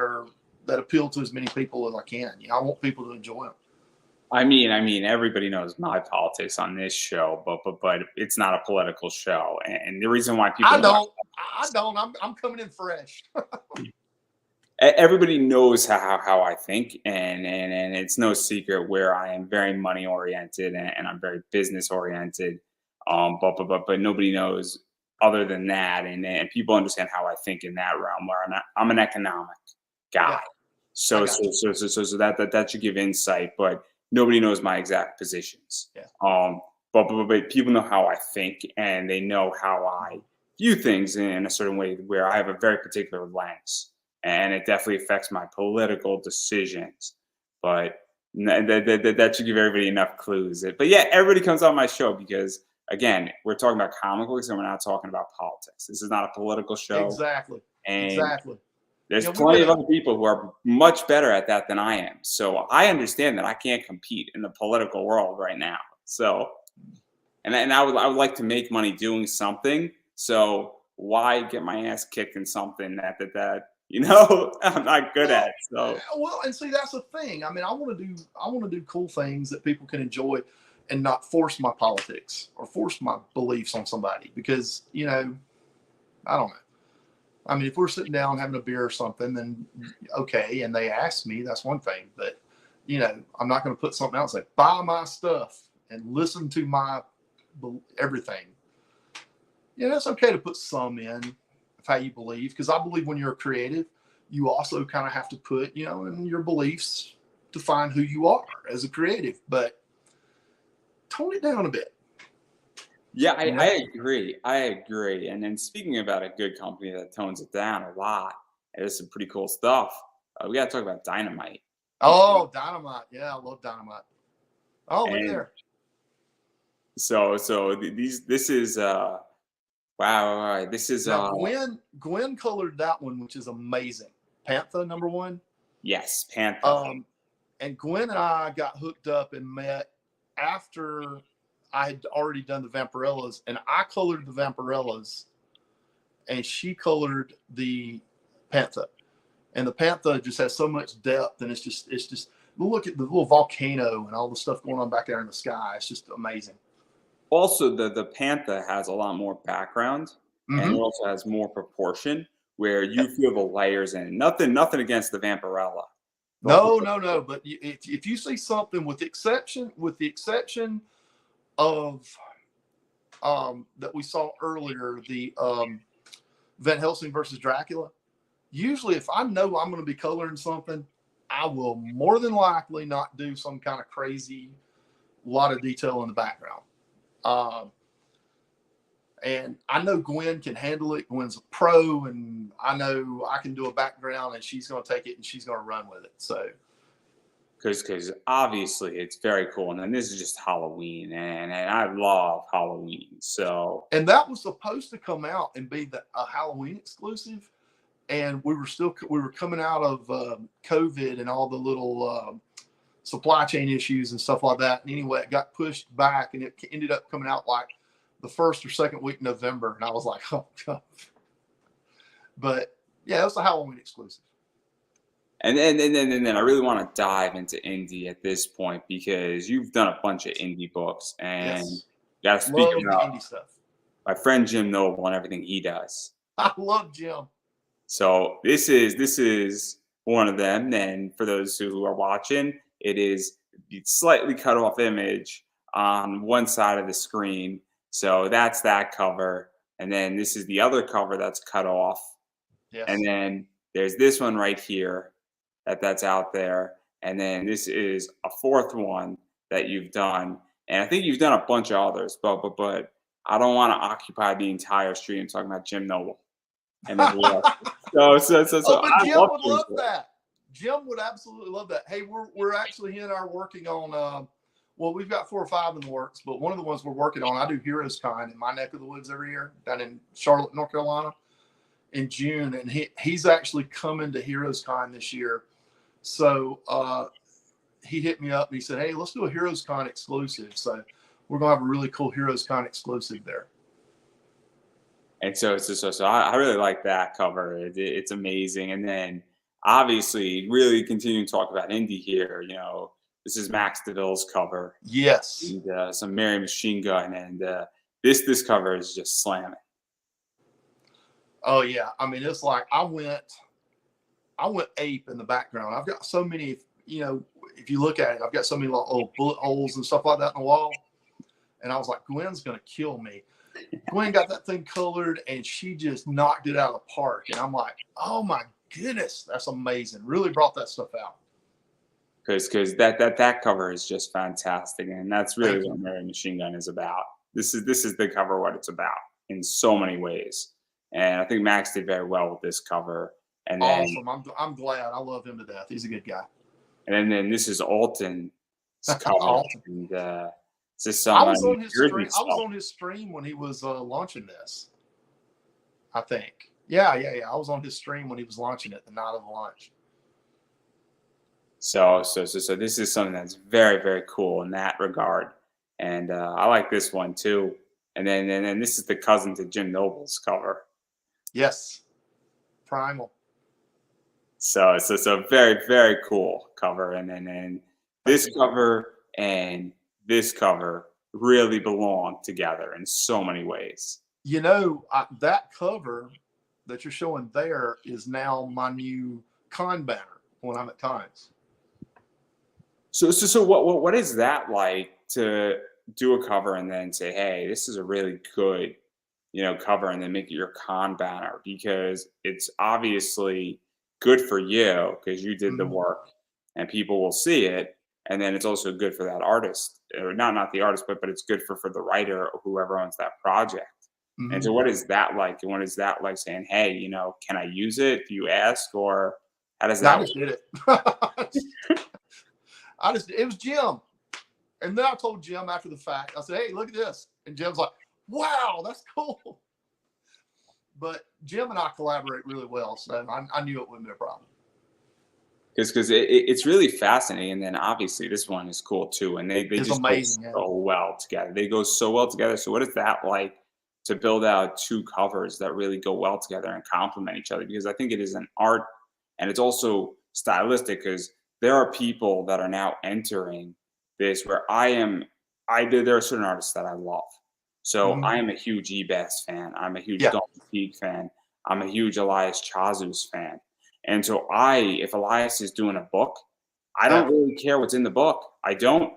appeal to as many people as I can. I want people to enjoy them. I mean, everybody knows my politics on this show, but it's not a political show, and the reason why people I don't. I'm coming in fresh. Everybody knows how I think, and it's no secret where I am very money oriented and I'm very business oriented. But nobody knows other than that, and people understand how I think in that realm. Where I'm an economic guy, Yeah. so that should give insight, but nobody knows my exact positions. Yeah. But people know how I think, and they know how I view things in a certain way where I have a very particular lens, and it definitely affects my political decisions. But that should give everybody enough clues. But yeah, everybody comes on my show because, again, we're talking about comic books and we're not talking about politics. This is not a political show. Exactly. And exactly. there's plenty of other people who are much better at that than I am. So I understand that I can't compete in the political world right now. So, and I would like to make money doing something. So why get my ass kicked in something that I'm not good at? So and see, that's the thing. I mean, I want to do cool things that people can enjoy, and not force my politics or force my beliefs on somebody, because I don't know. I mean, if we're sitting down having a beer or something, then okay, and they ask me, that's one thing. But I'm not going to put something else like buy my stuff and listen to my everything. It's okay to put some in of how you believe, because I believe when you're a creative, you also kind of have to put in your beliefs to find who you are as a creative, but tone it down a bit. Yeah, I agree. And then speaking about a good company that tones it down a lot, there's some pretty cool stuff. We got to talk about Dynamite. Oh, Dynamite. Yeah, I love Dynamite. Oh, look there. So this is wow. This is now, Gwen colored that one, which is amazing. Panther #1. Yes, Panther. And Gwen and I got hooked up and met after I had already done the Vampirellas, and I colored the Vampirellas, and she colored the Panther. And the Panther just has so much depth, and it's just look at the little volcano and all the stuff going on back there in the sky. It's just amazing. Also, the Panther has a lot more background, and it also has more proportion where you feel the layers in it. Nothing against the Vampirella. No. But if you see something with the exception of that we saw earlier, the Van Helsing versus Dracula, usually if I know I'm going to be coloring something, I will more than likely not do some kind of crazy lot of detail in the background. And I know Gwen can handle it. Gwen's a pro, and I know I can do a background, and she's going to take it and she's going to run with it. So, because obviously it's very cool, and then this is just Halloween, and I love Halloween. So, and that was supposed to come out and be a Halloween exclusive, and we were coming out of COVID and all the little supply chain issues and stuff like that. And anyway, it got pushed back, and it ended up coming out like the first or second week in November, and I was like, oh God. But yeah, it's a Halloween exclusive. And then I really want to dive into indie at this point, because you've done a bunch of indie books, and you got to speak about indie stuff. My friend Jim Noble and everything he does. I love Jim. So this is one of them. And for those who are watching, it is the slightly cut off image on one side of the screen. So that's that cover. And then this is the other cover that's cut off. Yes. And then there's this one right here that's out there. And then this is a fourth one that you've done. And I think you've done a bunch of others, but I don't want to occupy the entire stream talking about Jim Noble. And so but Jim would love that. Jim would absolutely love that. Hey, we're actually working on Well, we've got 4 or 5 in the works, but one of the ones we're working on, I do Heroes Con in my neck of the woods every year down in Charlotte, North Carolina in June. And he's actually coming to Heroes Con this year. So he hit me up and he said, hey, let's do a Heroes Con exclusive. So we're going to have a really cool Heroes Con exclusive there. And so I really like that cover. It's amazing. And then obviously really continuing to talk about indie here, you know, this is Max DeVille's cover. Yes. And some Mary Machine Gun. And this cover is just slamming. Oh yeah. I mean, it's like I went ape in the background. I've got so many, you know, if you look at it, I've got so many little bullet holes and stuff like that in the wall. And I was like, Gwen's going to kill me. Gwen got that thing colored and she just knocked it out of the park. And I'm like, oh my goodness, that's amazing. Really brought that stuff out. Because that cover is just fantastic. And that's really what Mary Machine Gun is about. This is the cover, what it's about in so many ways. And I think Max did very well with this cover. And then, awesome. I'm glad. I love him to death. He's a good guy. And then this is Alton's cover. Alton. And this is I was on his stream when he was launching this. I think. Yeah. I was on his stream when he was launching it the night of the launch. So this is something that's very, very cool in that regard. And I like this one too. And then this is the cousin to Jim Noble's cover. Yes. Primal. So very, very cool cover. And then this cover and this cover really belong together in so many ways. You know, that cover that you're showing there is now my new con banner when I'm at cons. So what is that like to do a cover and then say, hey, this is a really good, you know, cover, and then make it your con banner? Because it's obviously good for you because you did the work and people will see it. And then it's also good for that artist, or not the artist, but it's good for the writer or whoever owns that project. Mm-hmm. And so what is that like? And what is that like saying, hey, you know, can I use it? Do you ask, or how does that work? I just did it. It was Jim. And then I told Jim after the fact, I said, hey, look at this. And Jim's like, wow, that's cool. But Jim and I collaborate really well. So I knew it wouldn't be a problem. Because it's really fascinating. And then obviously this one is cool too. And they just amazing, go so well together. They go so well together. So what is that like to build out 2 covers that really go well together and complement each other? Because I think it is an art and it's also stylistic, because there are people that are now entering this where there are certain artists that I love. So I am a huge Ebas fan. I'm a huge Dalton Teague fan. I'm a huge Elias Chazus fan. And so if Elias is doing a book, I don't really care what's in the book. I don't.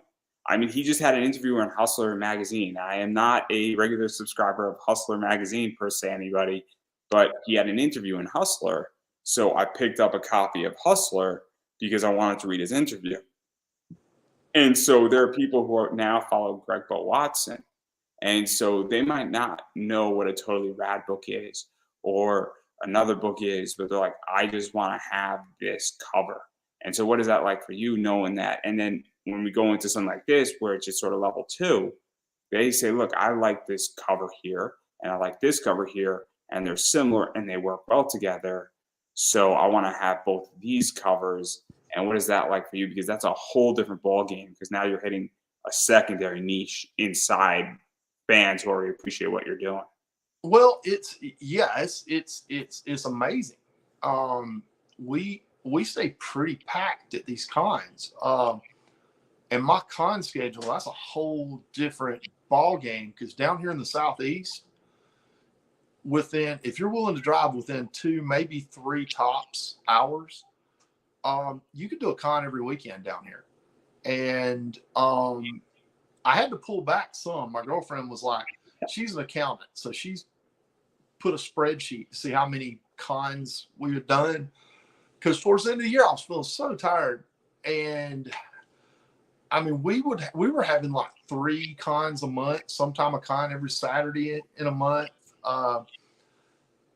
I mean, he just had an interview in Hustler magazine. I am not a regular subscriber of Hustler magazine per se, anybody, but he had an interview in Hustler. So I picked up a copy of Hustler because I wanted to read his interview. And so there are people who now follow Gregbo Watson. And so they might not know what a totally rad book is or another book is, but they're like, I just want to have this cover. And so what is that like for you, knowing that? And then when we go into something like this, where it's just sort of level 2, they say, look, I like this cover here and I like this cover here, and they're similar and they work well together. So I want to have both of these covers. And what is that like for you? Because that's a whole different ball game, because now you're hitting a secondary niche inside fans who already appreciate what you're doing. Well, it's amazing. We stay pretty packed at these cons. And my con schedule, that's a whole different ball game, because down here in the Southeast, if you're willing to drive within 2, maybe 3 tops hours, you could do a con every weekend down here. And I had to pull back some. My girlfriend was like, she's an accountant, so she's put a spreadsheet to see how many cons we had done. Because towards the end of the year, I was feeling so tired. And I mean, we were having like 3 cons a month, sometime a con every Saturday in a month.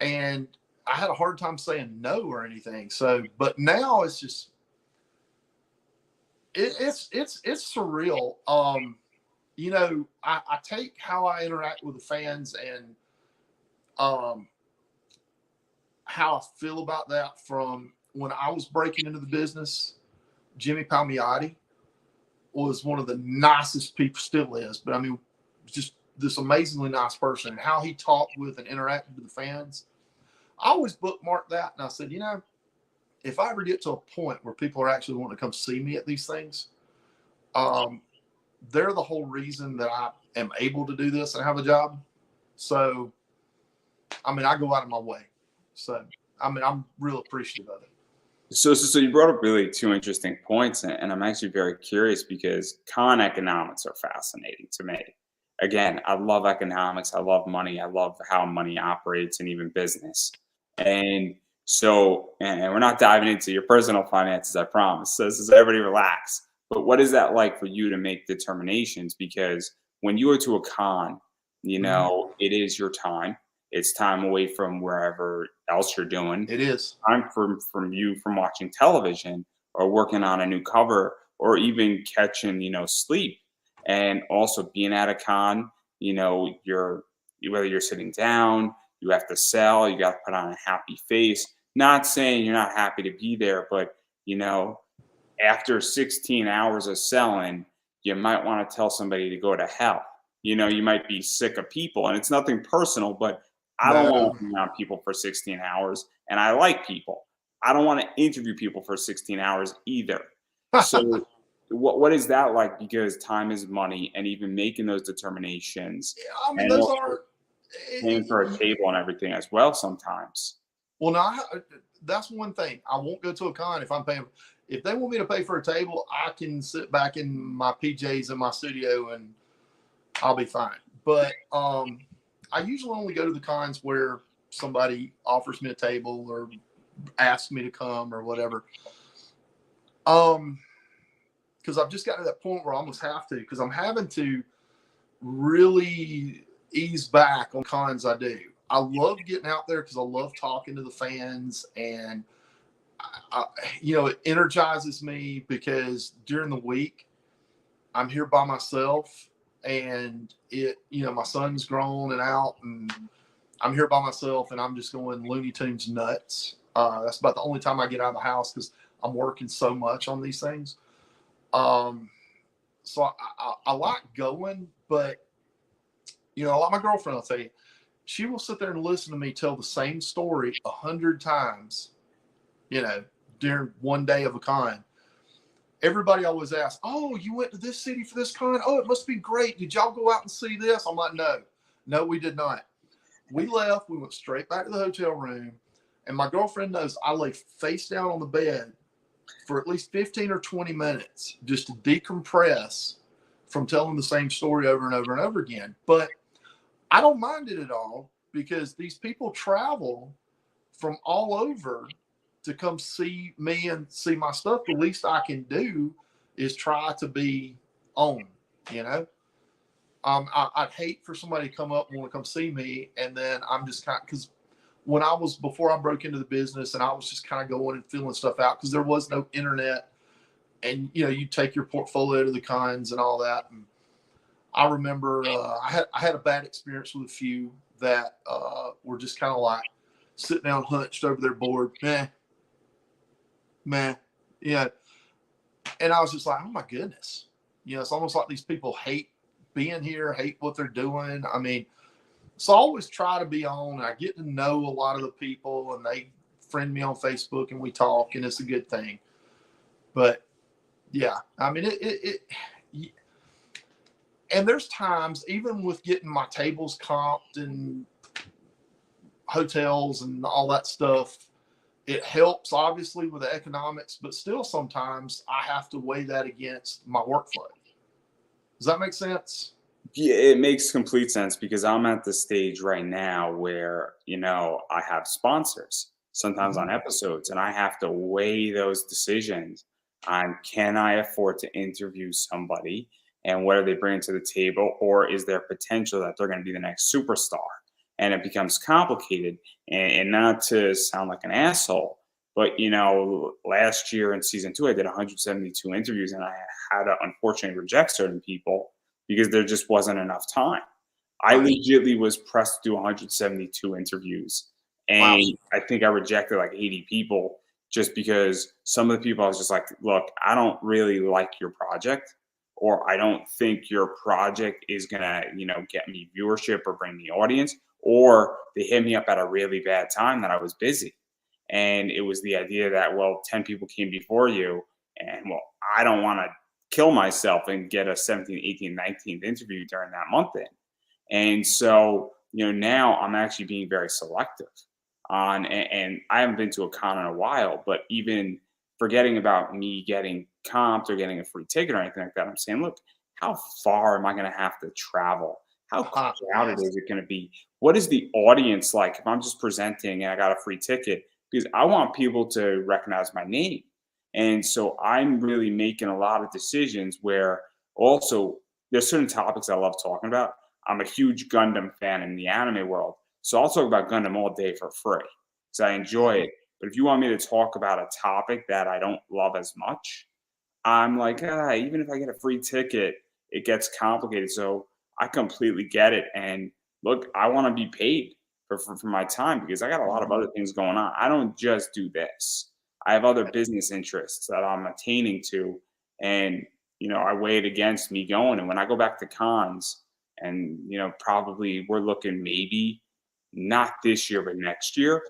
And I had a hard time saying no or anything. So, but now it's just, It's surreal. You know, I take how I interact with the fans and um, how I feel about that from when I was breaking into the business. Jimmy Palmiotti was one of the nicest people, still is, but I mean, just this amazingly nice person, and how he talked with and interacted with the fans. I always bookmarked that, and I said, you know, if I ever get to a point where people are actually wanting to come see me at these things, um, they're the whole reason that I am able to do this and have a job. So, I mean, I go out of my way. So, I mean, I'm real appreciative of it. So you brought up really two interesting points, and I'm actually very curious because con economics are fascinating to me. Again, I love economics, I love money, I love how money operates and even business. And and we're not diving into your personal finances, I promise. So this is everybody relax. But what is that like for you to make determinations? Because when you go to a con, Mhm. it is your time. It's time away from wherever else you're doing It is. time from you from watching television or working on a new cover or even catching sleep and also being at a con. You're whether you're sitting down, you have to sell, you got to put on a happy face, not saying you're not happy to be there, but you know after 16 hours of selling, you might want to tell somebody to go to hell. You might be sick of people, and it's nothing personal, but I don't want No. to be around people for 16 hours, and I like people. I don't want to interview people for 16 hours either. So, what is that like? Because time is money, and even making those determinations, I mean, and those also are. paying for a table and everything as well sometimes. Well, now that's one thing. I won't go to a con if I'm paying. If they want me to pay for a table, I can sit back in my PJs in my studio and I'll be fine. But I usually only go to the cons where somebody offers me a table or asks me to come or whatever. Because I've just got to that point where I almost have to, because I'm having to really ease back on cons I do. I love getting out there because I love talking to the fans, and it energizes me because during the week I'm here by myself, and my son's grown and out, and I'm here by myself, and I'm just going Looney Tunes nuts. That's about the only time I get out of the house because I'm working so much on these things. So I like going, but like my girlfriend will tell you, she will sit there and listen to me tell the same story 100 times, during one day of a con. Everybody always asks, "Oh, you went to this city for this con? Oh, it must be great. Did y'all go out and see this?" I'm like, no, we did not. We left. We went straight back to the hotel room, and my girlfriend knows I lay face down on the bed for at least 15 or 20 minutes just to decompress from telling the same story over and over and over again. But I don't mind it at all because these people travel from all over to come see me and see my stuff. The least I can do is try to be on, you know. I'd hate for somebody to come up and want to come see me, and then I'm just kind of, because before I broke into the business, and I was just kind of going and filling stuff out because there was no internet, and you take your portfolio to the cons and all that. And I remember I had a bad experience with a few that were just kind of like sitting down hunched over their board, man, yeah. And I was just like, oh my goodness, it's almost like these people hate being here, hate what they're doing. I mean, so I always try to be on. I get to know a lot of the people, and they friend me on Facebook, and we talk, and it's a good thing. But yeah, I mean, and there's times, even with getting my tables comped and hotels and all that stuff, it helps obviously with the economics, but still sometimes I have to weigh that against my workflow. Does that make sense? Yeah, it makes complete sense because I'm at the stage right now where, I have sponsors sometimes Mm-hmm. on episodes, and I have to weigh those decisions on can I afford to interview somebody and what are they bringing to the table, or is there potential that they're going to be the next superstar? And it becomes complicated. And not to sound like an asshole, But, you know, last year in season 2, I did 172 interviews, and I had to unfortunately reject certain people because there just wasn't enough time. I Right. legitimately was pressed to do 172 interviews, Wow. and I think I rejected like 80 people just because some of the people I was just like, look, I don't really like your project, or I don't think your project is gonna, you know, get me viewership or bring me audience, or they hit me up at a really bad time that I was busy. And it was the idea that, well, 10 people came before you, and well, I don't want to kill myself and get a 17th, 18th, 19th interview during that month in. And so, you know, now I'm actually being very selective on, and I haven't been to a con in a while, but even forgetting about me getting comped or getting a free ticket or anything like that, I'm saying, look, how far am I going to have to travel? How crowded Yes. is it going to be? What is the audience like if I'm just presenting and I got a free ticket? Because I want people to recognize my name. And so I'm really making a lot of decisions where also there's certain topics I love talking about. I'm a huge Gundam fan in the anime world. So I'll talk about Gundam all day for free because I enjoy it. But if you want me to talk about a topic that I don't love as much, I'm like, even if I get a free ticket, it gets complicated. So I completely get it. And look, I want to be paid for my time because I got a lot of Mhm. other things going on. I don't just do this. I have other business interests that I'm attaining to. And, you know, I weigh it against me going. And when I go back to cons, and, you know, probably we're looking maybe not this year, but next year,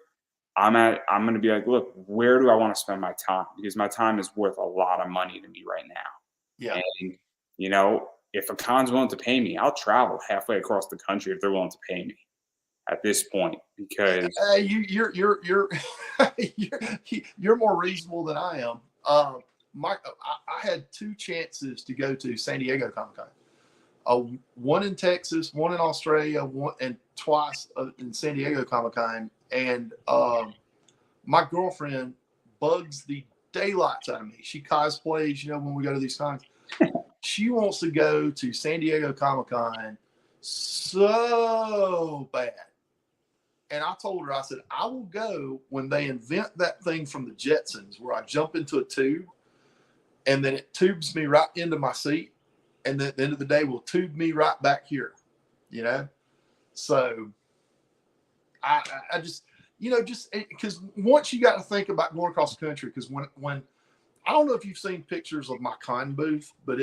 I'm gonna be like, look, where do I want to spend my time? Because my time is worth a lot of money to me right now. Yeah. And you know, if a con's willing to pay me, I'll travel halfway across the country if they're willing to pay me at this point. Because You're you're more reasonable than I am. I had 2 chances to go to San Diego Comic Con. One in Texas, one in Australia, one and twice in San Diego Comic Con. And my girlfriend bugs the daylights out of me. She cosplays, you know, when we go to these cons. She wants to go to San Diego Comic Con so bad. And I told her, I said, I will go when they invent that thing from the Jetsons where I jump into a tube and then it tubes me right into my seat. And then at the end of the day, will tube me right back here, you know? So I just, you know, just because once you got to think about going across the country, because when I don't know if you've seen pictures of my con booth, but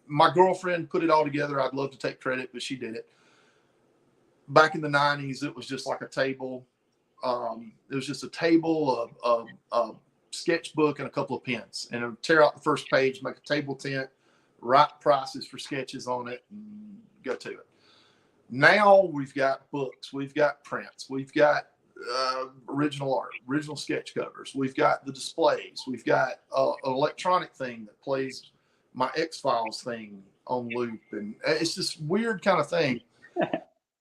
my girlfriend put it all together. I'd love to take credit, but she did it. Back in the 90s, it was just like a table. It was just a table, a sketchbook, and a couple of pens. And it would tear out the first page, make a table tent, write prices for sketches on it, and go to it. Now we've got books, we've got prints, we've got original art, original sketch covers. We've got the displays. We've got an electronic thing that plays my X-Files thing on loop. And it's this weird kind of thing.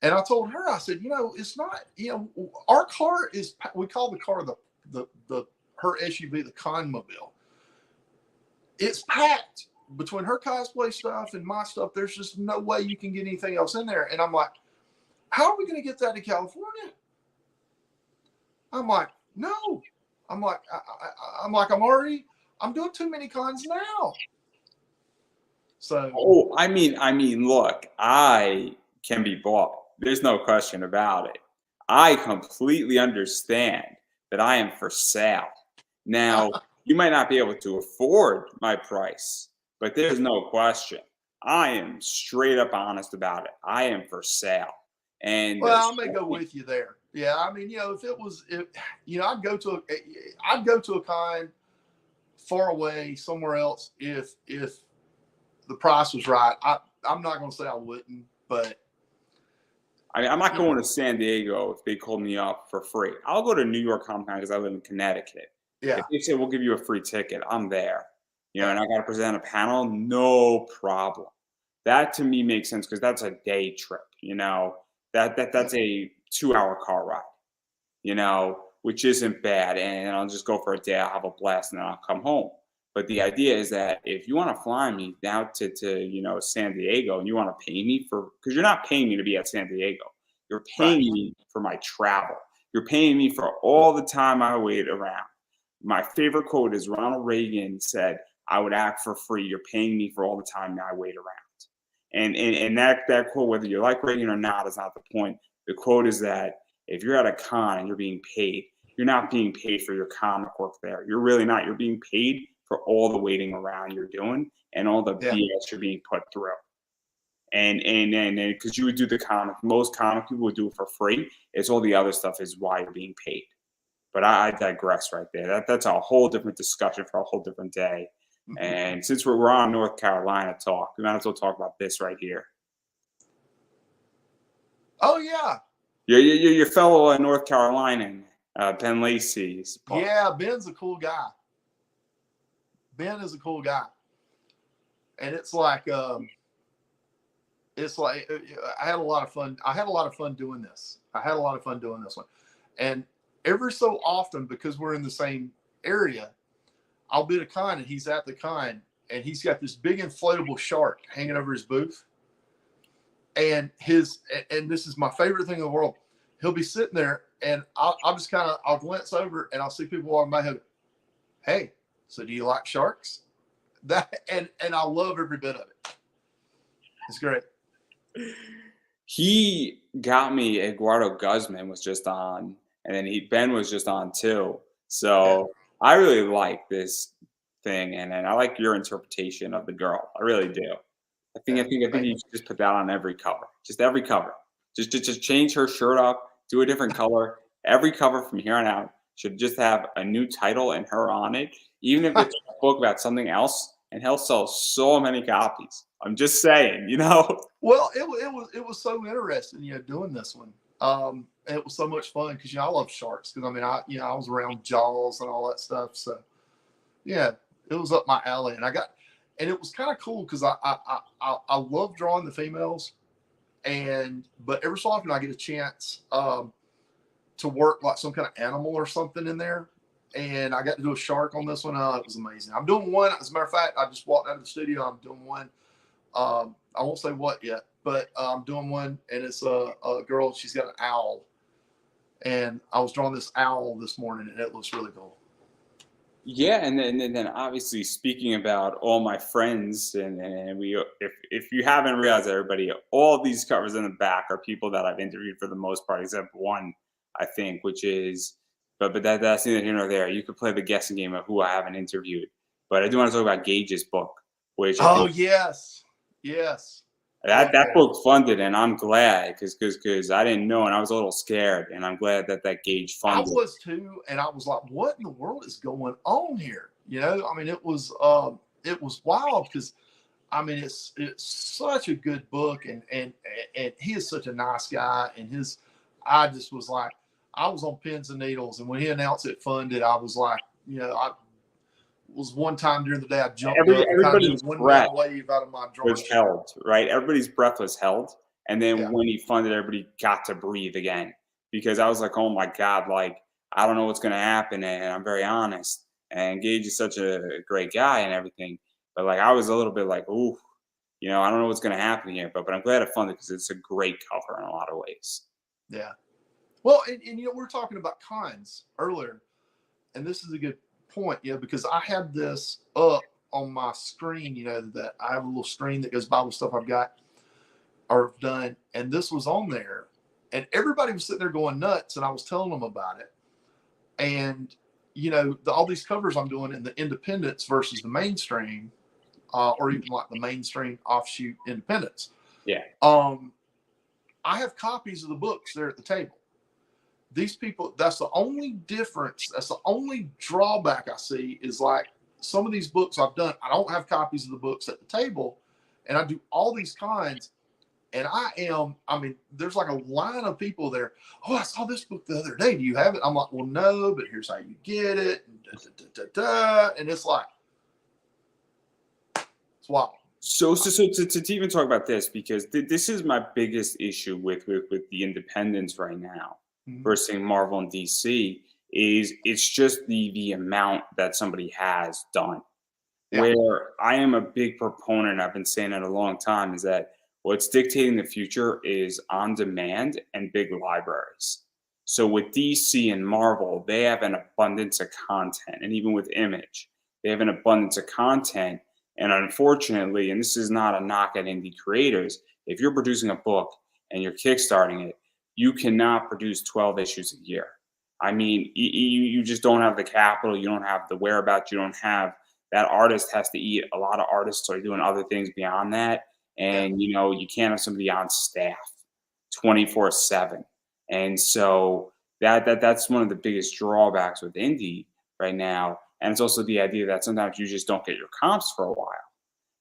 And I told her, I said, you know, it's not, you know, our car is, we call the car her SUV, the Conmobile. It's packed between her cosplay stuff and my stuff. There's just no way you can get anything else in there. And I'm like, how are we going to get that to California? I'm like, no. I'm like, I'm doing too many cons now. So, oh, I mean, look, I can be bought. There's no question about it. I completely understand that I am for sale. Now, you might not be able to afford my price, but there's no question. I am straight up honest about it. I am for sale. And well, I may go with you there. Yeah, I mean, you know, you know, I'd go to a con far away somewhere else if the price was right. I'm not going to say I wouldn't, but I mean, I'm not going to San Diego if they called me up for free. I'll go to New York Comic Con because I live in Connecticut. yeah, If they say we'll give you a free ticket, I'm there. You know, and I got to present a panel, no problem. That to me makes sense because that's a day trip. You know, that's a 2-hour car ride. You know, which isn't bad. And I'll just go for a day. I'll have a blast, and then I'll come home. But the idea is that if you want to fly me down to you know San Diego and you want to pay me for because you're not paying me to be at San Diego, you're paying right. me for my travel. You're paying me for all the time I wait around. My favorite quote is Ronald Reagan said, I would act for free. You're paying me for all the time I wait around. And that quote, whether you like Reagan or not, is not the point. The quote is that if you're at a con and you're being paid, you're not being paid for your comic work there. You're really not. You're being paid for all the waiting around you're doing and all the Yeah. BS you're being put through. And because you would do the comic, most comic people would do it for free. It's all the other stuff is why you're being paid. But I digress right there. That's a whole different discussion for a whole different day. And since we're on North Carolina talk, we might as well talk about this right here. Oh yeah. Your fellow North Carolinian, Ben Lacey. Yeah, Ben's a cool guy. Ben is a cool guy. And it's like I had a lot of fun. I had a lot of fun doing this. One. And every so often, because we're in the same area, I'll be at a con and he's at the con and he's got this big inflatable shark hanging over his booth. And this is my favorite thing in the world. He'll be sitting there and I'll glance over and I'll see people walking by him. Hey, so do you like sharks? And I love every bit of it. It's great. He got me. Eduardo Guzman was just on, and then Ben was just on too. So I really like this thing, and I like your interpretation of the girl. I really do. I think you should just put that on every cover. Just every cover. Just change her shirt up, do a different color. Every cover from here on out should just have a new title and her on it, even if it's a book about something else. And he'll sell so many copies. I'm just saying, Well, it was so interesting, doing this one. It was so much fun because I love sharks. Because I was around Jaws and all that stuff. So yeah, it was up my alley, and it was kind of cool because I love drawing the females, but every so often I get a chance to work like some kind of animal or something in there. And I got to do a shark on this one. It was amazing. I'm doing one. As a matter of fact, I just walked out of the studio. I'm doing one. I won't say what yet, but I'm doing one. And it's a girl. She's got an owl. And I was drawing this owl this morning, and it looks really cool. Yeah, and then obviously speaking about all my friends, and if you haven't realized, everybody, all of these covers in the back are people that I've interviewed for the most part, except one, I think, which is. But that's neither here nor there. You could play the guessing game of who I haven't interviewed. But I do want to talk about Gage's book, which yes. That book funded, and I'm glad because I didn't know and I was a little scared, and I'm glad that Gage funded. I was too, and I was like, "What in the world is going on here?" It was wild because it's such a good book, and he is such a nice guy, and I just was like. I was on pins and needles, and when he announced it funded, I was like, I was one time during the day I jumped up, everybody's breath wave out of my drawing was held, right? Everybody's breath was held, and then when he funded, everybody got to breathe again because I was like, oh my god, like I don't know what's gonna happen, and I'm very honest. And Gage is such a great guy and everything, but like I was a little bit like, ooh, I don't know what's gonna happen here, but I'm glad it funded because it's a great cover in a lot of ways. Yeah. Well, and we were talking about cons earlier, and this is a good point, because I had this up on my screen, that I have a little screen that goes by with stuff I've got or done, and this was on there, and everybody was sitting there going nuts, and I was telling them about it, and all these covers I'm doing in the independents versus the mainstream, or even like the mainstream offshoot independents. Yeah. I have copies of the books there at the table. These people, that's the only difference. That's the only drawback I see is like some of these books I've done, I don't have copies of the books at the table, and I do all these kinds. And there's like a line of people there. Oh, I saw this book the other day. Do you have it? I'm like, well, no, but here's how you get it. And it's like, it's wild. So to even talk about this, because this is my biggest issue with the independents right now. Versus Marvel and DC is it's just the amount that somebody has done. Yeah. Where I am a big proponent, I've been saying it a long time, is that what's dictating the future is on demand and big libraries. So with DC and Marvel, they have an abundance of content, and even with Image, they have an abundance of content. And unfortunately, and this is not a knock at indie creators, if you're producing a book and you're kickstarting it, you cannot produce 12 issues a year. I mean, you just don't have the capital, you don't have the whereabouts, you don't have that artist has to eat. A lot of artists are doing other things beyond that. Yeah. And, you can't have somebody on staff 24/7. And so that's one of the biggest drawbacks with indie right now. And it's also the idea that sometimes you just don't get your comps for a while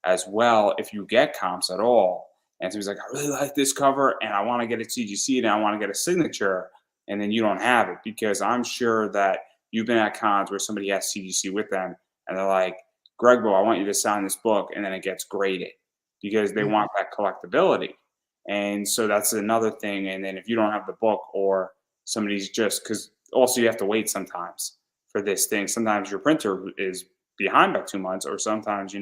as well, if you get comps at all. And so he's like, I really like this cover and I want to get it CGC and I want to get a signature. And then you don't have it because I'm sure that you've been at cons where somebody has CGC with them and they're like, Gregbo, I want you to sign this book. And then it gets graded because they want that collectability. And so that's another thing. And then if you don't have the book or somebody's just because also you have to wait sometimes for this thing. Sometimes your printer is behind by 2 months, or sometimes,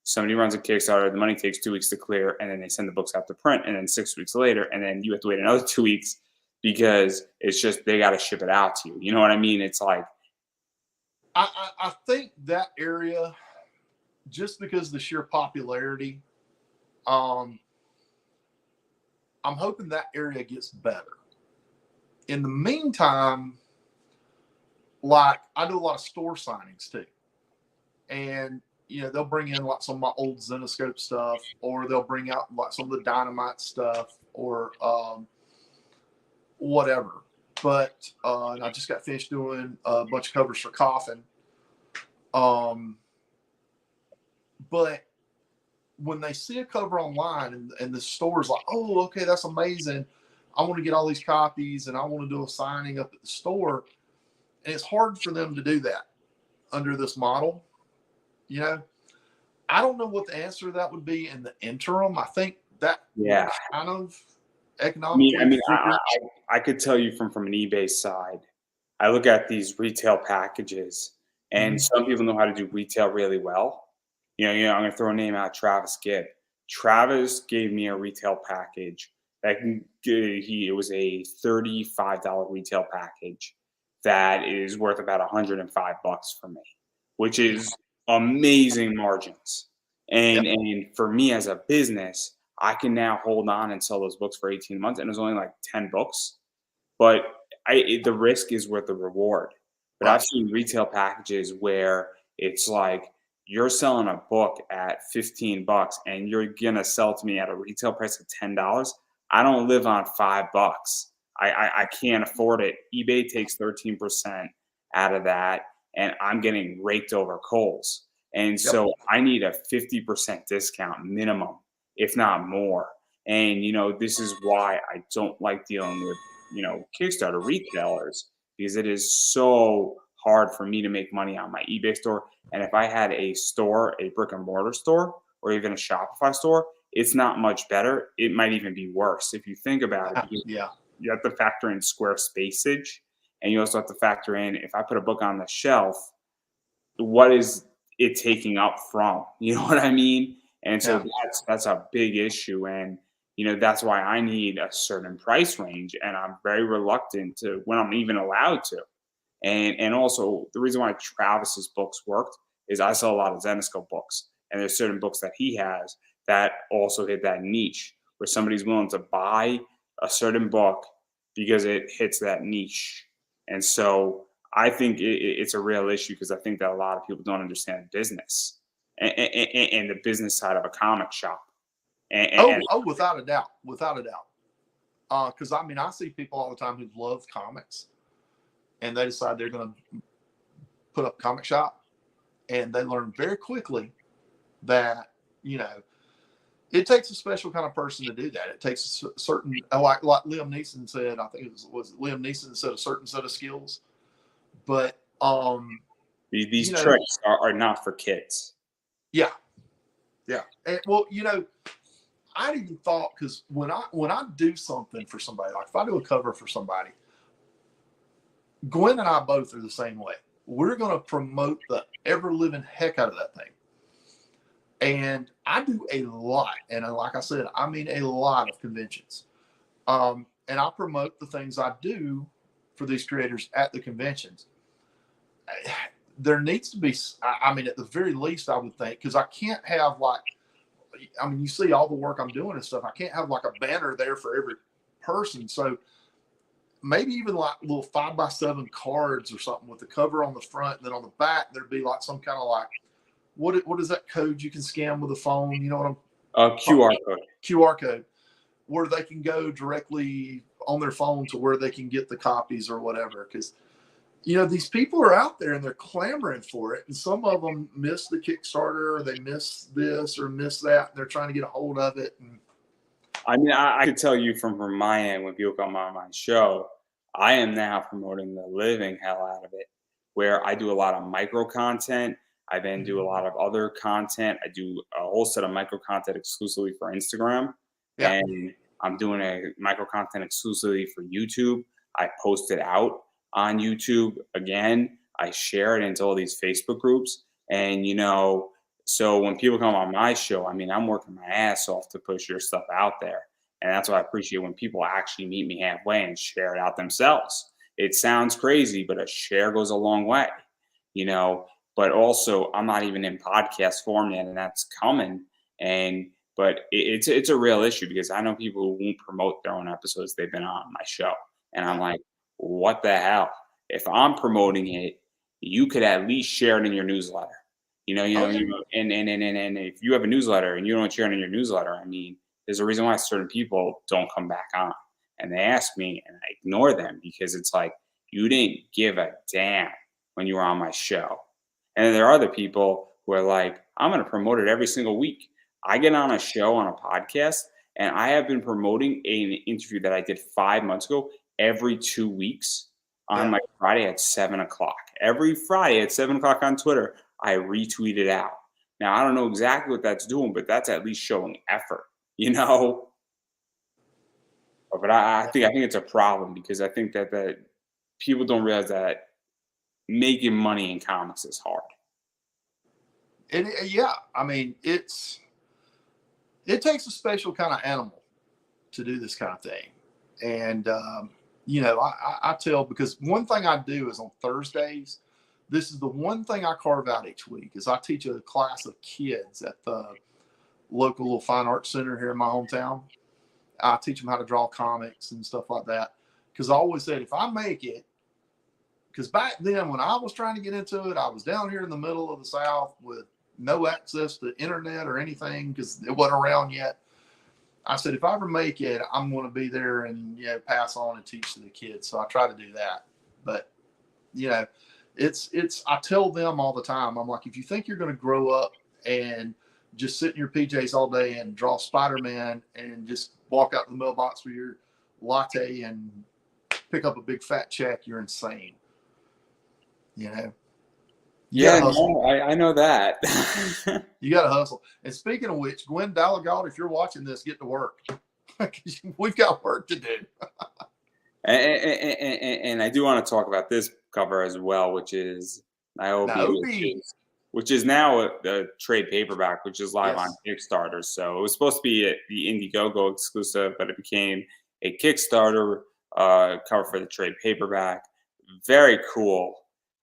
somebody runs a Kickstarter, the money takes 2 weeks to clear, and then they send the books out to print, and then 6 weeks later, and then you have to wait another 2 weeks because it's just they got to ship it out to you. You know what I mean? It's like I think that area, just because of the sheer popularity, I'm hoping that area gets better. In the meantime, like I do a lot of store signings too. And, they'll bring in like some of my old Zenoscope stuff, or they'll bring out like some of the Dynamite stuff or whatever. But and I just got finished doing a bunch of covers for Coffin. But when they see a cover online and the store's like, oh, okay, that's amazing. I want to get all these copies and I want to do a signing up at the store. And it's hard for them to do that under this model. I don't know what the answer to that would be in the interim. I think that kind of economically. I could tell you from an eBay side, I look at these retail packages and some people know how to do retail really well. I'm going to throw a name out, Travis Gibb. Travis gave me a retail package it was a $35 retail package that is worth about $105 for me, which is amazing margins. And for me as a business, I can now hold on and sell those books for 18 months. And it was only like 10 books, but the risk is worth the reward. But I've seen retail packages where it's like you're selling a book at $15 and you're going to sell to me at a retail price of $10. I don't live on $5. I can't afford it. eBay takes 13% out of that, and I'm getting raked over coals. And so I need a 50% discount minimum, if not more. And, this is why I don't like dealing with, Kickstarter retailers, because it is so hard for me to make money on my eBay store. And if I had a store, a brick and mortar store, or even a Shopify store, it's not much better. It might even be worse if you think about it. Because you have to factor in square spacage, and you also have to factor in, if I put a book on the shelf, what is it taking up from? You know what I mean? And so that's a big issue. And, that's why I need a certain price range, and I'm very reluctant to when I'm even allowed to. And also the reason why Travis's books worked is I sell a lot of Zenoscope books, and there's certain books that he has that also hit that niche where somebody's willing to buy a certain book because it hits that niche. And so I think it's a real issue because I think that a lot of people don't understand business and the business side of a comic shop. Without a doubt. Because I see people all the time who love comics, and they decide they're going to put up a comic shop, and they learn very quickly that it takes a special kind of person to do that. It takes a certain, like Liam Neeson said, I think it was Liam Neeson said, a certain set of skills. But these tricks are not for kids. Yeah. And, well, I even thought, because when I do something for somebody, like if I do a cover for somebody, Gwen and I both are the same way. We're going to promote the ever living heck out of that thing. And I do a lot. And like I said, I mean a lot of conventions. And I promote the things I do for these creators at the conventions. There needs to be, I mean, at the very least, I would think, because I can't have like, I mean, you see all the work I'm doing and stuff. I can't have like a banner there for every person. So maybe even like little 5x7 cards or something with the cover on the front, and then on the back there'd be like some kind of like what is that code you can scan with a phone? You know what I'm QR code. QR code, where they can go directly on their phone to where they can get the copies or whatever. Because you know, these people are out there and they're clamoring for it, and some of them miss the Kickstarter, or they miss this or miss that, and they're trying to get a hold of it. And I mean, I could tell you from my end, when people come on my show, I am now promoting the living hell out of it, where I do a lot of micro content. I then do a lot of other content. I do a whole set of micro content exclusively for Instagram. Yeah. And I'm doing a micro content exclusively for YouTube. I post it out on YouTube. Again, I share it into all these Facebook groups. And, you know, so when people come on my show, I mean, I'm working my ass off to push your stuff out there. And that's what I appreciate, when people actually meet me halfway and share it out themselves. It sounds crazy, but a share goes a long way, you know. But also, I'm not even in podcast form yet, and that's coming. But it's a real issue, because I know people who won't promote their own episodes they've been on my show. And I'm like, what the hell? If I'm promoting it, you could at least share it in your newsletter. You know, and if you have a newsletter and you don't share it in your newsletter, I mean, there's a reason why certain people don't come back on. And they ask me and I ignore them, because it's like, you didn't give a damn when you were on my show. And then there are other people who are like, I'm going to promote it every single week. I get on a show, on a podcast, and I have been promoting an interview that I did 5 months ago every 2 weeks on my Friday at 7 o'clock. Every Friday at 7 o'clock on Twitter, I retweet it out. Now, I don't know exactly what that's doing, but that's at least showing effort, you know? But I think it's a problem, because I think that people don't realize that making money in comics is hard. Yeah, I mean, it takes a special kind of animal to do this kind of thing. And, you know, I tell, because one thing I do is on Thursdays, this is the one thing I carve out each week, is I teach a class of kids at the local little fine arts center here in my hometown. I teach them how to draw comics and stuff like that. Because I always said, if I make it, because back then when I was trying to get into it, I was down here in the middle of the South with no access to internet or anything, because it wasn't around yet. I said, if I ever make it, I'm going to be there and, you know, pass on and teach to the kids. So I try to do that. But, you know, I tell them all the time, I'm like, if you think you're going to grow up and just sit in your PJs all day and draw Spider-Man and just walk out to the mailbox with your latte and pick up a big fat check, you're insane. You know? Yeah, no, I know that. You got to hustle. And speaking of which, Gwen Dallegald, if you're watching this, get to work. We've got work to do. and I do want to talk about this cover as well, which is Niobe. Which is now a trade paperback, which is live on Kickstarter. So it was supposed to be the Indiegogo exclusive, but it became a Kickstarter cover for the trade paperback. Very cool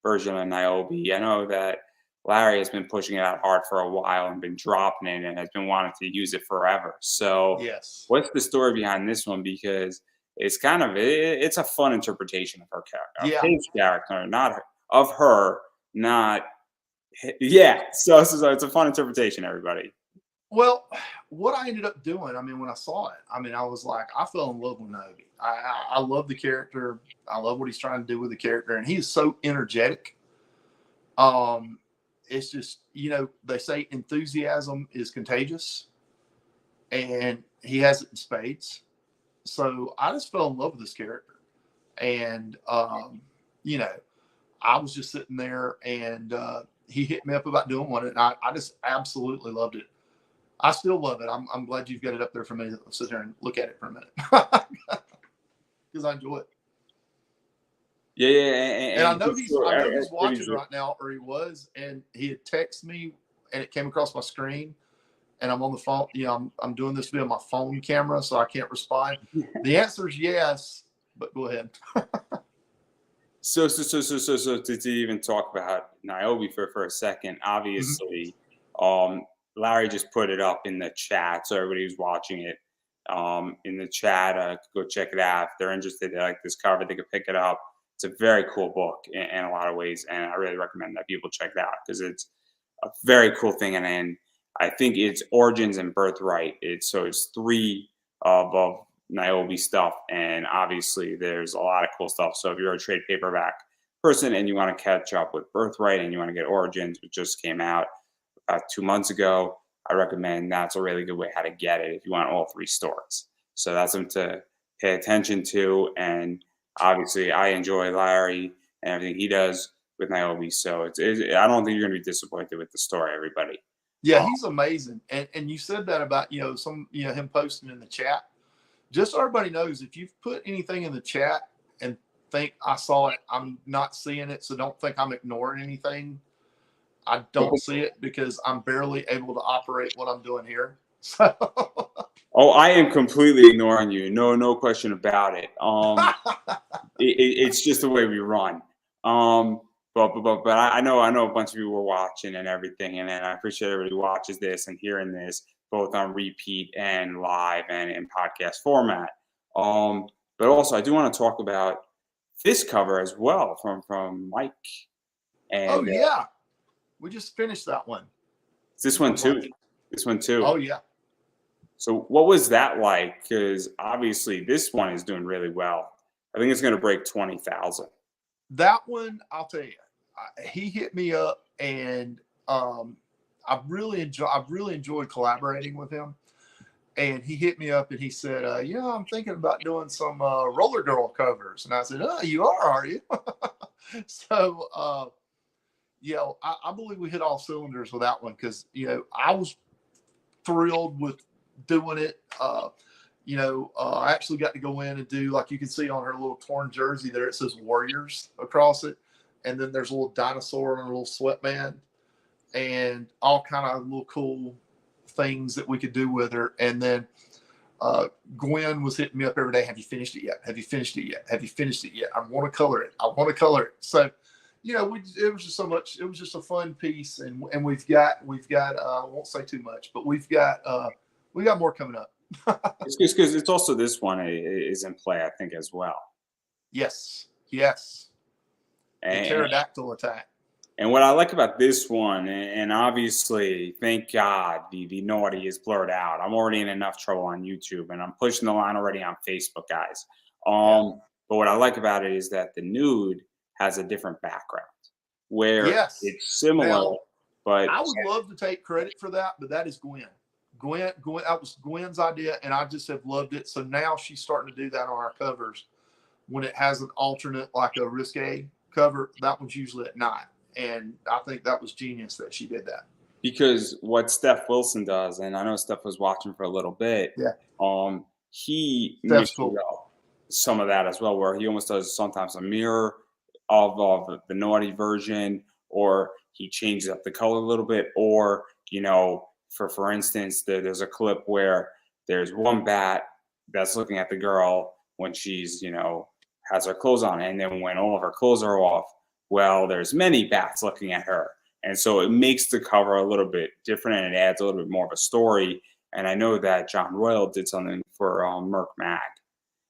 version of Niobe. I know that Larry has been pushing it out hard for a while and been dropping it and has been wanting to use it forever. So what's the story behind this one? Because it's kind of, it's a fun interpretation of her character, of his character, not of her, not. Yeah, so it's a fun interpretation, everybody. Well, what I ended up doing, I mean, when I saw it, I mean, I was like, I fell in love with Niobe. I love the character. I love what he's trying to do with the character, and he's so energetic. It's just, you know, they say enthusiasm is contagious, and he has it in spades. So I just fell in love with this character, and you know, I was just sitting there, and he hit me up about doing one, and I just absolutely loved it. I still love it. I'm glad you've got it up there for me to sit here and look at it for a minute, because I enjoy it. Yeah, and I know he's watching right now, or he was, and he had texted me, and it came across my screen, and I'm on the phone. You know, I'm doing this via my phone camera, so I can't respond. The answer is yes, but go ahead. So to even talk about Niobe for a second, Mhm. obviously, Larry just put it up in the chat, so everybody who's watching it, in the chat, go check it out. If they're interested, they like this cover, they could pick it up. It's a very cool book in a lot of ways, and I really recommend that people check it out because it's a very cool thing. And I think it's origins and birthright. It's three of Niobe stuff, and obviously there's a lot of cool stuff. So if you're a trade paperback person and you want to catch up with birthright and you want to get origins, which just came out about 2 months ago, I recommend that's a really good way how to get it if you want all three stories. So that's something to pay attention to. And obviously, I enjoy Larry and everything he does with Niobe. So I don't think you're going to be disappointed with the story, everybody. Yeah, Um, he's amazing. And you said that about, him posting in the chat. Just so everybody knows, if you've put anything in the chat and think I saw it, I'm not seeing it. So don't think I'm ignoring anything. I don't see it because I'm barely able to operate what I'm doing here. So oh, I am completely ignoring you. No question about it. It's just the way we run. But I know a bunch of you were watching and everything, and I appreciate everybody who watches this and hearing this both on repeat and live and in podcast format. But also I do want to talk about this cover as well from Mike, oh and yeah, we just finished that one. this one From too. Mike. This one too. Oh yeah. So what was that like? Because obviously this one is doing really well. I think it's going to break 20,000. That one, I'll tell you, he hit me up, and I've really enjoyed collaborating with him. And he hit me up and he said, I'm thinking about doing some Roller Girl covers. And I said, oh, you are you? So, I believe we hit all cylinders with that one because, I was thrilled with doing it. I actually got to go in and do, like you can see on her little torn jersey there, it says Warriors across it. And then there's a little dinosaur and a little sweatband and all kind of little cool things that we could do with her. And then Gwen was hitting me up every day. Have you finished it yet? Have you finished it yet? Have you finished it yet? I want to color it. I want to color it. So, it was just so much. It was just a fun piece, and we've got. I won't say too much, but we got more coming up. It's because it's also this one is in play, I think, as well. Yes. The And, pterodactyl attack. and what I like about this one, and obviously, thank God, the naughty is blurred out. I'm already in enough trouble on YouTube, and I'm pushing the line already on Facebook, guys. But what I like about it is that the nude has a different background, where Yes. it's similar, Now, but I would love to take credit for that, but that is Gwen. Gwen, that was Gwen's idea, and I just have loved it. So now she's starting to do that on our covers. When it has an alternate, like a risque cover, that one's usually at night. And I think that was genius that she did that. because what Steph Wilson does, and I know Steph was watching for a little bit, Yeah. he That's mixes cool. up some of that as well, where he almost does sometimes a mirror of the naughty version, or he changes up the color a little bit, or for instance, there's a clip where there's one bat that's looking at the girl when she's has her clothes on, and then when all of her clothes are off, well, there's many bats looking at her, and so it makes the cover a little bit different, and it adds a little bit more of a story. And I know that John Royal did something for Merc Mag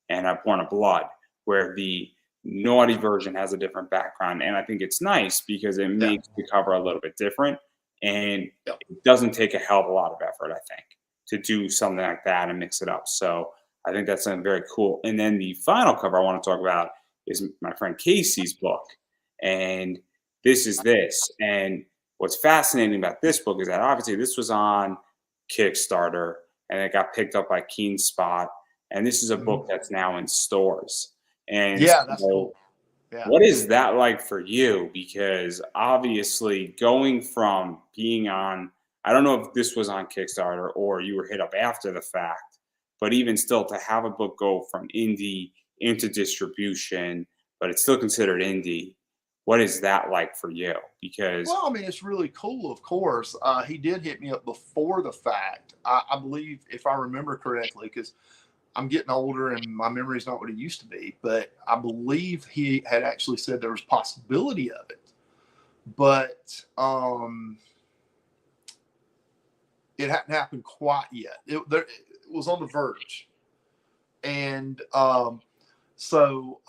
and Born of Blood, where the naughty version has a different background. And I think it's nice because it Yeah. makes the cover a little bit different. And Yep. it doesn't take a hell of a lot of effort, I think, to do something like that and mix it up. So I think that's something very cool. And then the final cover I want to talk about is my friend Casey's book. And this is this. And what's fascinating about this book is that obviously this was on Kickstarter and it got picked up by Keen Spot. And this is a book that's now in stores. And Yeah, that's cool. Yeah. what is that like for you? Because obviously going from being on, I don't know if this was on Kickstarter or you were hit up after the fact, but even still to have a book go from indie into distribution, but it's still considered indie. What is that like for you? Because Well, I mean, it's really cool, of course. He did hit me up before the fact. I believe, if I remember correctly, because I'm getting older and my memory's not what it used to be, but I believe he had actually said there was possibility of it, but it hadn't happened quite yet. It was on the verge. And so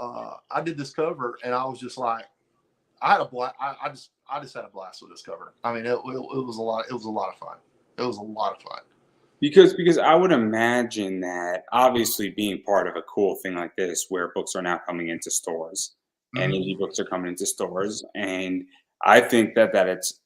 I did this cover, and I was just like, I had a blast. I just had a blast with this cover. I mean, it was a lot. It was a lot of fun. It was a lot of fun. Because I would imagine that obviously being part of a cool thing like this, where books are now coming into stores, and Mhm. indie books are coming into stores, and I think that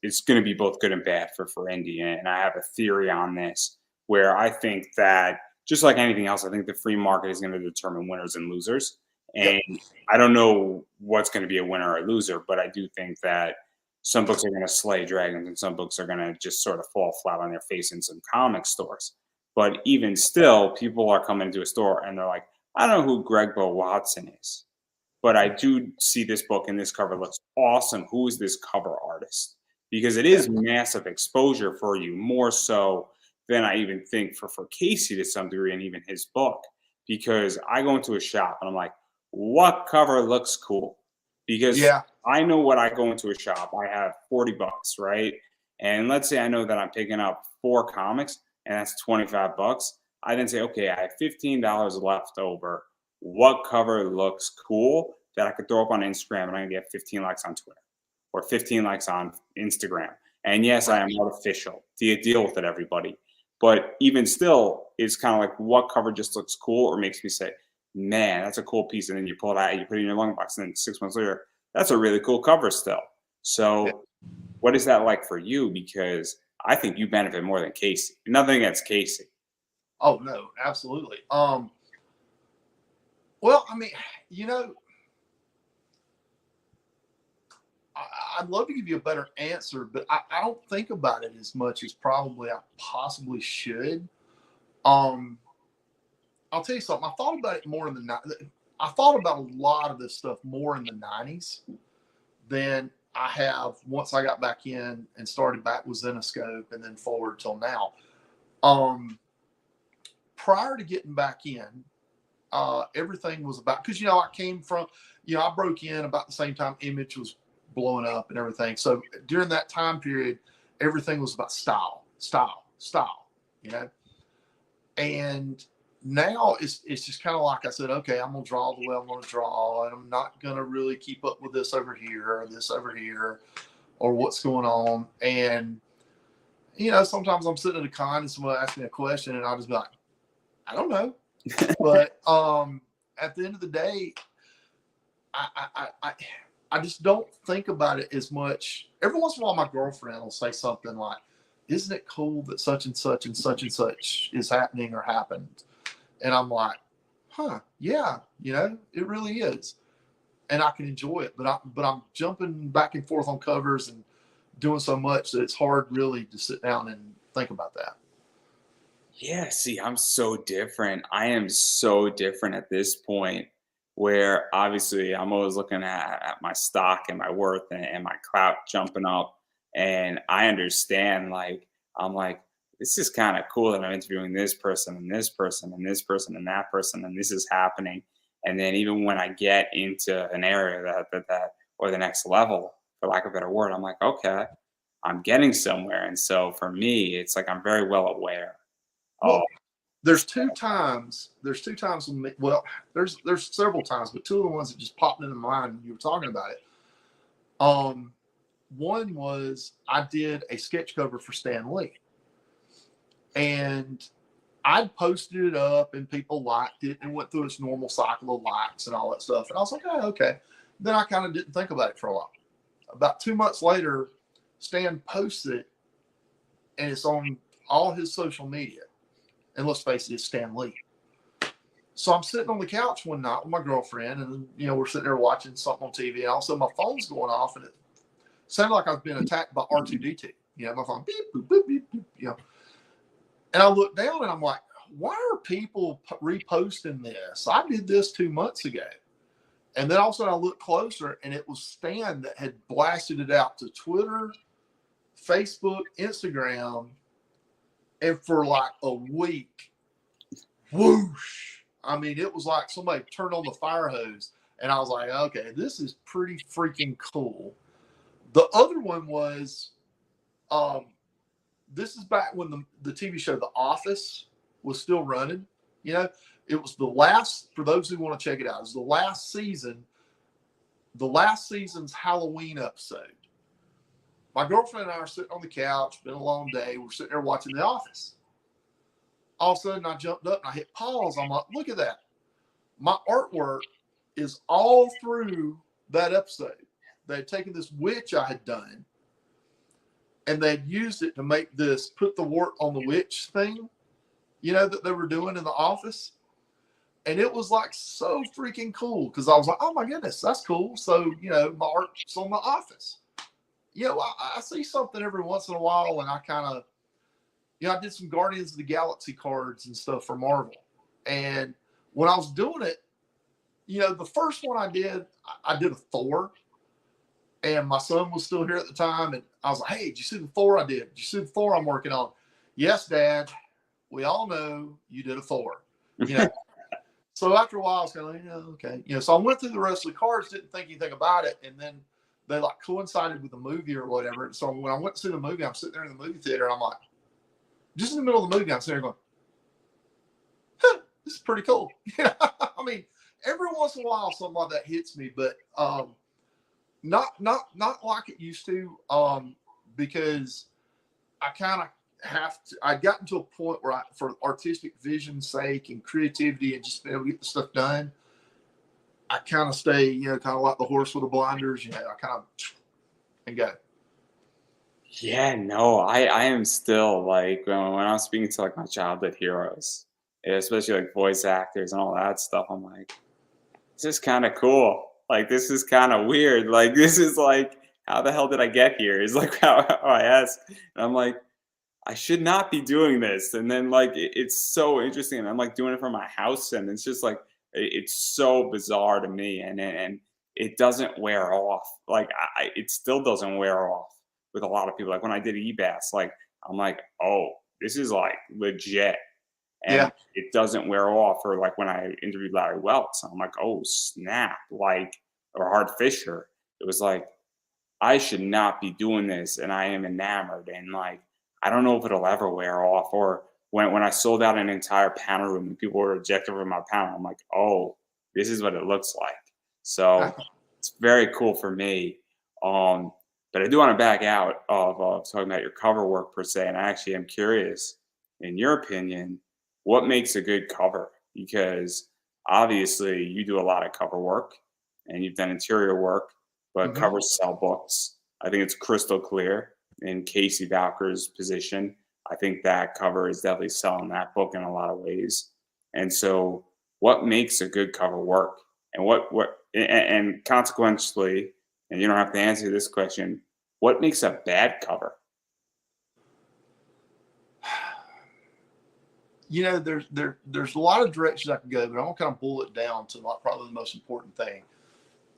it's going to be both good and bad for indie. And I have a theory on this where I think that just like anything else, I think the free market is going to determine winners and losers. Yep. And I don't know what's going to be a winner or a loser, but I do think that some books are going to slay dragons and some books are going to just sort of fall flat on their face in some comic stores. But even still, people are coming into a store and they're like, I don't know who Gregbo Watson is, but I do see this book and this cover looks awesome. Who is this cover artist? Because it Yeah. is massive exposure for you, more so than I even think for Casey to some degree, and even his book. Because I go into a shop and I'm like, what cover looks cool? Because Yeah. I know what I go into a shop, I have $40, right? And let's say I know that I'm picking up 4 comics and that's $25. I then say, okay, I have $15 left over. What cover looks cool that I could throw up on Instagram and I can get 15 likes on Twitter or 15 likes on Instagram? And yes, I Right. am artificial. Do you deal with it, everybody? But even still, it's kind of like what cover just looks cool or makes me say, man, that's a cool piece. And then you pull it out, and you put it in your long box, and then 6 months later, that's a really cool cover still. Yeah. So, what is that like for you? Because I think you benefit more than Casey. Nothing against Casey. Oh no, absolutely. Well, I mean, you know, I'd love to give you a better answer, but I don't think about it as much as probably I possibly should. Um, I'll tell you something. I thought about it more in I thought about a lot of this stuff more in the '90s than I have once I got back in and started back with Zenoscope and then forward till now. Um, Prior to getting back in, everything was about, because I came from, I broke in about the same time Image was blowing up and everything. So during that time period, everything was about style, style, style, you know. And now it's just kind of like I said, okay, I'm gonna draw the way I'm gonna draw, and I'm not gonna really keep up with this over here or this over here or what's going on. And sometimes I'm sitting at a con and somebody asks me a question, and I'll just be like, I don't know. But at the end of the day, I just don't think about it as much. Every once in a while, my girlfriend will say something like, "Isn't it cool that such and such and such and such is happening or happened?" And I'm like, "Huh, yeah, it really is," and I can enjoy it. But I'm jumping back and forth on covers and doing so much that it's hard really to sit down and think about that. Yeah, see, I'm so different. I am so different at this point where obviously I'm always looking at my stock and my worth and my clout jumping up. And I understand, like, I'm like, this is kind of cool that I'm interviewing this person and this person and this person and that person, and this is happening. And then even when I get into an area that or the next level, for lack of a better word, I'm like, okay, I'm getting somewhere. And so for me, it's like I'm very well aware. Oh, Well, there's two times. There's two times. Well, there's several times, but two of the ones that just popped into mind when you were talking about it. Um, One was I did a sketch cover for Stan Lee, and I'd posted it up, and people liked it, and went through its normal cycle of likes and all that stuff. And I was like, oh, okay. Then I kind of didn't think about it for a while. About 2 months later, Stan posts it, and it's on all his social media. And let's face it, it's Stan Lee. So I'm sitting on the couch one night with my girlfriend, and we're sitting there watching something on TV, and all of a sudden my phone's going off, and it sounded like I was being attacked by R2D2. My phone beep boop boop beep boop. And I looked down, and I'm like, why are people reposting this? I did this 2 months ago. And then all of a sudden I looked closer, and it was Stan that had blasted it out to Twitter, Facebook, Instagram, and for like a week, whoosh, I mean, it was like somebody turned on the fire hose, and I was like, okay, this is pretty freaking cool. The other one was, this is back when the TV show The Office was still running. You know, it was the last, for those who want to check it out, it was the last season's Halloween episode. My girlfriend and I are sitting on the couch, been a long day. We're sitting there watching The Office. All of a sudden, I jumped up and I hit pause. I'm like, look at that. My artwork is all through that episode. They had taken this witch I had done, and they'd used it to make this put the wart on the witch thing, you know, that they were doing in The Office. And it was like so freaking cool because I was like, oh my goodness, that's cool. So, you know, my art's on The Office. You know, I see something every once in a while, and I kind of, you know, I did some Guardians of the Galaxy cards and stuff for Marvel. And when I was doing it, you know, the first one I did a Thor. And my son was still here at the time. And I was like, hey, did you see the Thor I did? Did you see the Thor I'm working on? Yes, Dad. We all know you did a Thor. You know. So after a while, I was kind of like, yeah, okay. You know, so I went through the rest of the cards, didn't think anything about it. And then they like coincided with the movie or whatever. So when I went to see the movie, I'm sitting there in the movie theater, and I'm like, just in the middle of the movie, I'm sitting there going, huh, this is pretty cool. You know, I mean, every once in a while, something like that hits me, but not like it used to, because I kind of have to. I gotten to a point where for artistic vision's sake and creativity and just be able to get the stuff done, I kind of stay, you know, kind of like the horse with the blinders. You know, I kind of and go. Yeah, no, I am still like when I'm speaking to like my childhood heroes, especially like voice actors and all that stuff. I'm like, this is kind of cool. Like this is kind of weird. Like this is like, how the hell did I get here? Is like how I ask, and I'm like, I should not be doing this. And then like it's so interesting, and I'm like doing it from my house, and it's just like it's so bizarre to me, and it doesn't wear off. Like it still doesn't wear off with a lot of people. Like when I did EBAS, like I'm like, oh, this is like legit, and Yeah. it doesn't wear off. Or like when I interviewed Larry Welts, I'm like, oh snap, like, or Hart Fisher, it was like, I should not be doing this, and I am enamored, and like I don't know if it'll ever wear off. Or when I sold out an entire panel room and people were ejected from my panel, I'm like, oh, this is what it looks like. So it's very cool for me. But I do want to back out of talking about your cover work per se, and I actually am curious, in your opinion, what makes a good cover? Because obviously you do a lot of cover work, and you've done interior work, but covers sell books. I think it's crystal clear in Casey Bowker's position. I think that cover is definitely selling that book in a lot of ways. And so what makes a good cover work? And and consequently, and you don't have to answer this question, what makes a bad cover? You know, there's a lot of directions I can go, but I'm gonna kind of boil it down to like probably the most important thing.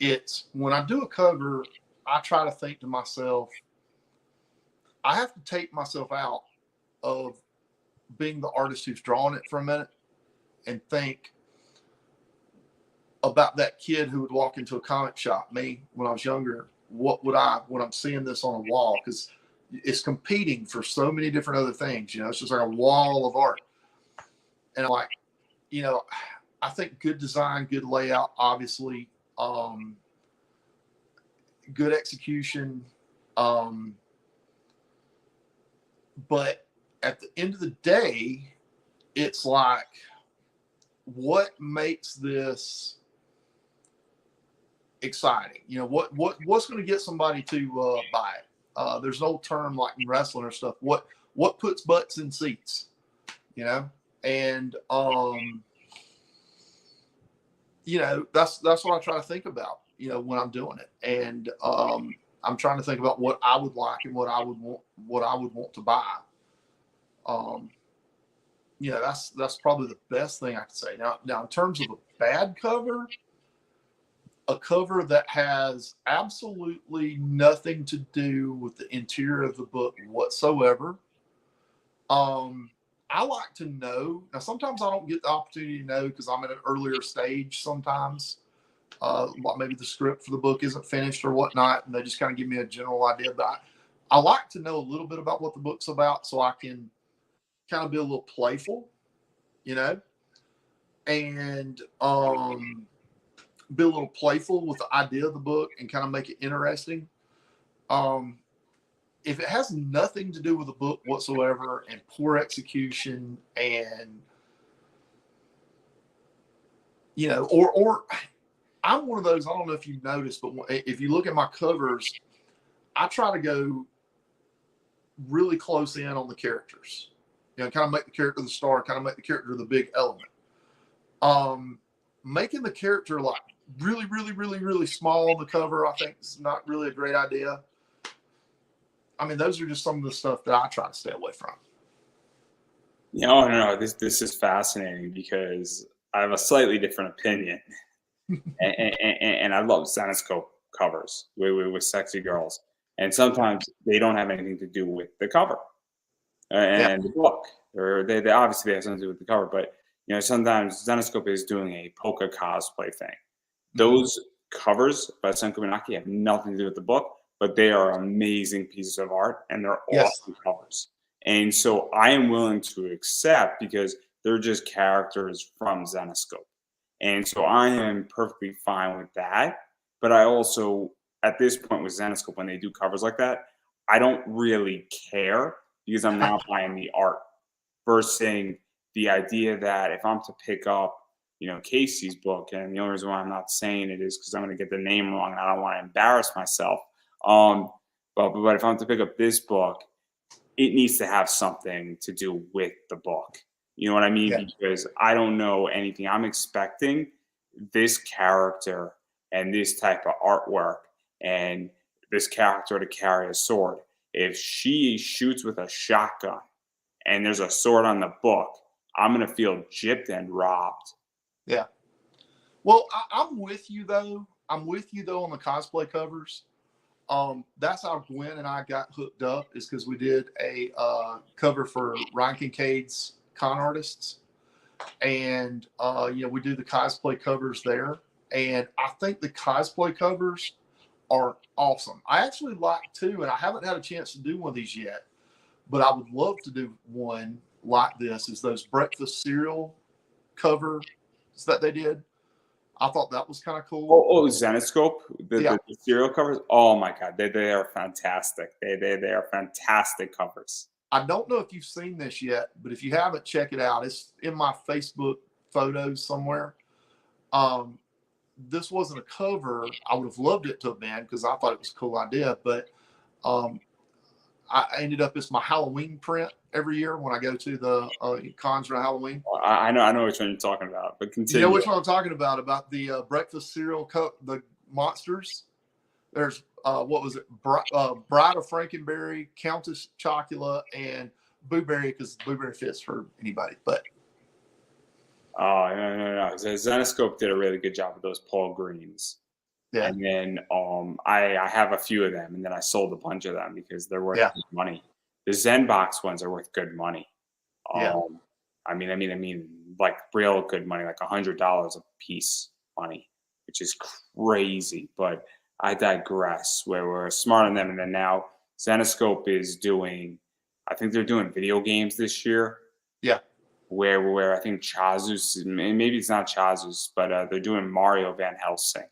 It's when I do a cover, I try to think to myself, I have to take myself out of being the artist who's drawing it for a minute and think about that kid who would walk into a comic shop, me when I was younger. When I'm seeing this on a wall, because it's competing for so many different other things, you know, it's just like a wall of art. And I'm like, you know, I think good design, good layout, obviously, good execution. But at the end of the day, it's like, what makes this exciting? You know, what's going to get somebody to buy it? There's an old term like in wrestling or stuff. What puts butts in seats? You know, and you know, that's what I try to think about. You know, when I'm doing it, and I'm trying to think about what I would like and what I would want to buy. You know, that's probably the best thing I could say. Now in terms of a bad cover, a cover that has absolutely nothing to do with the interior of the book whatsoever. I I like to know. Now, sometimes I don't get the opportunity to know because I'm at an earlier stage sometimes. Like maybe the script for the book isn't finished or whatnot, and they just kind of give me a general idea. But I like to know a little bit about what the book's about so I can kind of be a little playful, you know, and be a little playful with the idea of the book and kind of make it interesting. If it has nothing to do with the book whatsoever and poor execution and, you know, or I'm one of those, I don't know if you've noticed, but if you look at my covers, I try to go really close in on the characters, you know, kind of make the character the star, kind of make the character the big element. Making the character like really, really, really, really small on the cover, I think is not really a great idea. I mean, those are just some of the stuff that I try to stay away from. No. This is fascinating because I have a slightly different opinion, and I love Zenescope covers with sexy girls, and sometimes they don't have anything to do with the cover Yeah. and the book, or they obviously have something to do with the cover, but you know sometimes Zenescope is doing a polka cosplay thing. Those covers by Senko Minaki have nothing to do with the book, but they are amazing pieces of art and they're Yes. awesome covers. And so I am willing to accept because they're just characters from Zenescope. And so I am perfectly fine with that. But I also, at this point with Zenescope, when they do covers like that, I don't really care because I'm not buying the art versus the idea that if I'm to pick up, you know, Casey's book, and the only reason why I'm not saying it is because I'm going to get the name wrong and I don't want to embarrass myself. But if I'm to pick up this book, it needs to have something to do with the book. You know what I mean? Yeah. Because I don't know anything. I'm expecting this character and this type of artwork and this character to carry a sword. If she shoots with a shotgun and there's a sword on the book, I'm going to feel gypped and robbed. Yeah. Well, I'm with you though. I'm with you though on the cosplay covers. That's how Gwen and I got hooked up, is because we did a cover for Ryan Kincaid's Con Artists, and you know, we do the cosplay covers there, and I think the cosplay covers are awesome. I actually like two, and I haven't had a chance to do one of these yet, but I would love to do one like this. Is those breakfast cereal covers that they did? I thought that was kind of cool. Oh, Zenescope, Yeah. the serial covers. Oh my God, they are fantastic. They are fantastic covers. I don't know if you've seen this yet, but if you haven't, check it out. It's in my Facebook photos somewhere. This wasn't a cover. I would have loved it to have been because I thought it was a cool idea, but I ended up, it's my Halloween print every year when I go to the cons around Halloween. I know which one you're talking about, but continue. You know which one I'm talking about the breakfast cereal, the monsters. There's what was it? Bride of Frankenberry, Countess Chocula, and Blueberry, because Blueberry fits for anybody. But oh no. Zenescope did a really good job with those Paul Greens. yeah, And then I have a few of them, and then I sold a bunch of them because they're worth good money. The ZenBox ones are worth good money. Yeah. I mean, like real good money, like $100 a piece money, which is crazy. But I digress. Where we're smart on them, and then now Zenescope is doing. I think they're doing video games this year. Yeah. Where I think Chazus, maybe it's not Chazus, but they're doing Mario Van Helsing.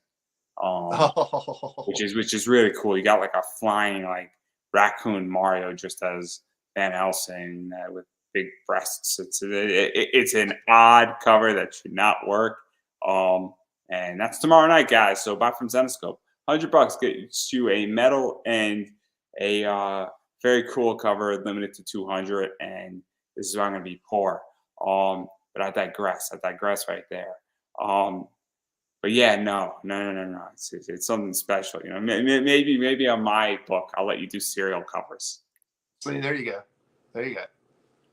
Which is really cool. You got like a flying like raccoon Mario just as Van Helsing with big breasts. It's an odd cover that should not work. And that's tomorrow night, guys. So buy from Zenescope. $100 gets you a medal and a very cool cover, limited to 200. And this is where I'm going to be poor. But I digress. Right there. But yeah, no. It's something special, you know. Maybe on my book, I'll let you do serial covers. See, there you go. Yeah.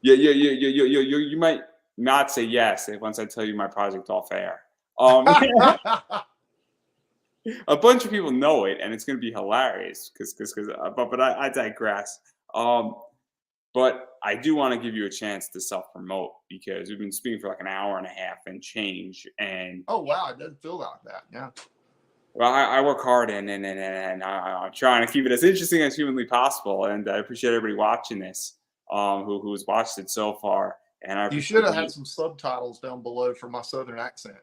You might not say yes once I tell you my project off air. A bunch of people know it, and it's going to be hilarious. But I digress. But I do want to give you a chance to self-promote because we've been speaking for like an hour and a half and change. And Oh wow, it doesn't feel like that. Yeah. well, I work hard and I'm trying to keep it as interesting as humanly possible. And I appreciate everybody watching this, who's watched it so far. And I You should have appreciate had some subtitles down below for my southern accent.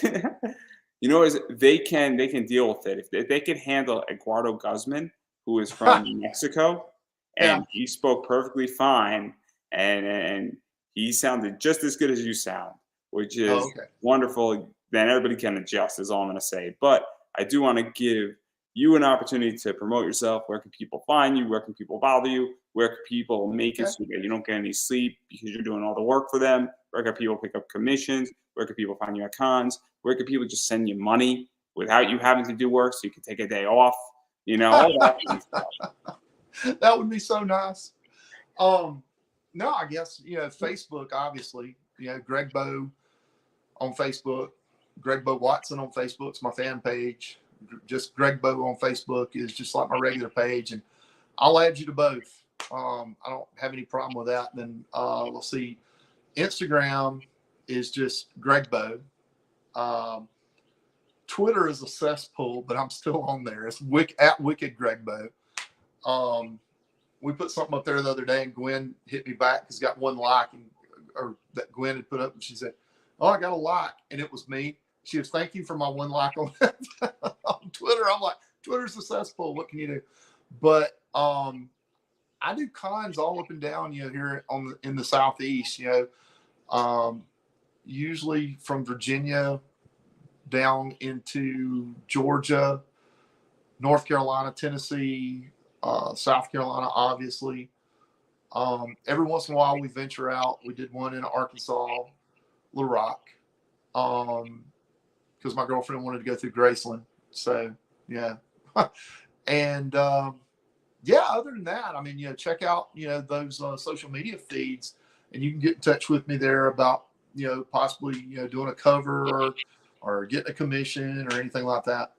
you know, is they can deal with it if they can handle Eduardo Guzman, who is from Mexico, Yeah. and he spoke perfectly fine, and he sounded just as good as you sound, which Oh, is okay. wonderful. Then everybody can adjust. Is all I'm going to say. But I do want to give you an opportunity to promote yourself. Where can people find you? Where can people bother you? Where can people make it Okay. so that you don't get any sleep because you're doing all the work for them? Where can people pick up commissions? Where can people find you at cons? Where can people just send you money without you having to do work so you can take a day off? You know, all that kind of stuff. That would be so nice. No, I guess, Facebook, obviously, Gregbo on Facebook, Gregbo Watson on Facebook's my fan page. Just Gregbo on Facebook is just like my regular page, and I'll add you to both. I don't have any problem with that. Then we'll see. Instagram is just Gregbo. Twitter is a cesspool, but I'm still on there. It's at Wicked Gregbo. We put something up there the other day, and Gwen hit me back because got one like, or that Gwen had put up, and she said, "Oh, I got a like," and it was me. She was, "Thank you for my one like on, on Twitter." I'm like, Twitter's a cesspool. What can you do? But I do cons all up and down, here in the Southeast. Usually from Virginia down into Georgia, North Carolina, Tennessee, South Carolina, obviously. Every once in a while we venture out. We did one in Arkansas, Little Rock, because my girlfriend wanted to go through Graceland. So, yeah. And, yeah, other than that, I mean, check out, those social media feeds, and you can get in touch with me there about, possibly, doing a cover or getting a commission or anything like that.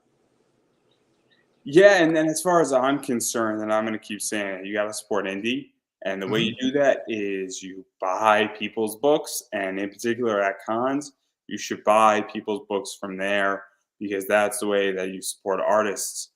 Yeah, and then as far as I'm concerned, and I'm going to keep saying it, you got to support indie. And the way you do that is you buy people's books, and in particular at cons, you should buy people's books from there because that's the way that you support artists.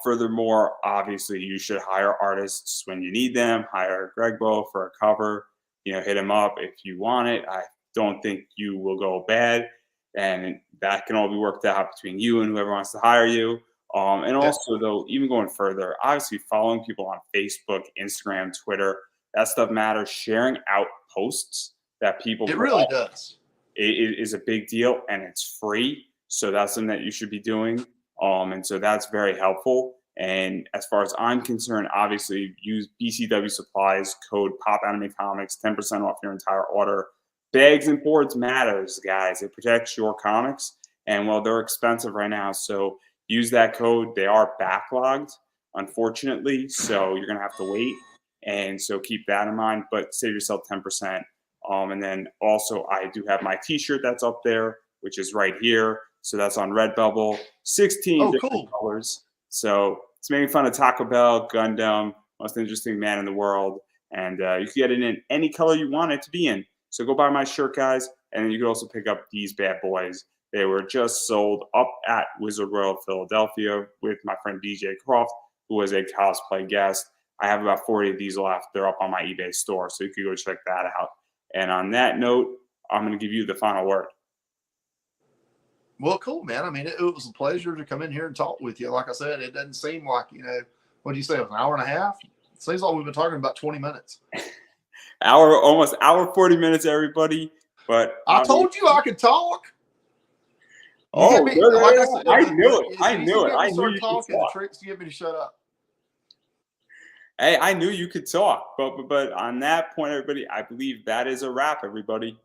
Furthermore, obviously, you should hire artists when you need them. Hire Gregbo for a cover. Hit him up if you want it. I don't think you will go bad, and that can all be worked out between you and whoever wants to hire you. And also, though, even going further, obviously following people on Facebook, Instagram, Twitter, that stuff matters. Sharing out posts that people it really does. It is a big deal, and it's free. So that's something that you should be doing. And so that's very helpful. And as far as I'm concerned, obviously use BCW Supplies code Pop Anime Comics, 10% off your entire order. Bags and boards matters, guys. It protects your comics, and well, they're expensive right now, so use that code. They are backlogged, unfortunately, so you're gonna have to wait. And so keep that in mind, but save yourself 10%. And then also I do have my t-shirt that's up there, which is right here. So that's on Redbubble, 16 different colors. So it's making fun of Taco Bell, Gundam, most interesting man in the world. And you can get it in any color you want it to be in. So go buy my shirt, guys. And then you can also pick up these bad boys. They were just sold up at Wizard World Philadelphia with my friend DJ Croft, who was a cosplay guest. I have about 40 of these left. They're up on my eBay store, so you can go check that out. And on that note, I'm going to give you the final word. Well, cool, man. I mean, it was a pleasure to come in here and talk with you. Like I said, it doesn't seem like, what do you say, it was an hour and a half? It seems like we've been talking about 20 minutes. Almost hour, 40 minutes, everybody. But I told you I could talk. I knew it. I knew it. I knew you could talk. The tricks to get me to shut up. Hey, I knew you could talk. But on that point, everybody, I believe that is a wrap, everybody.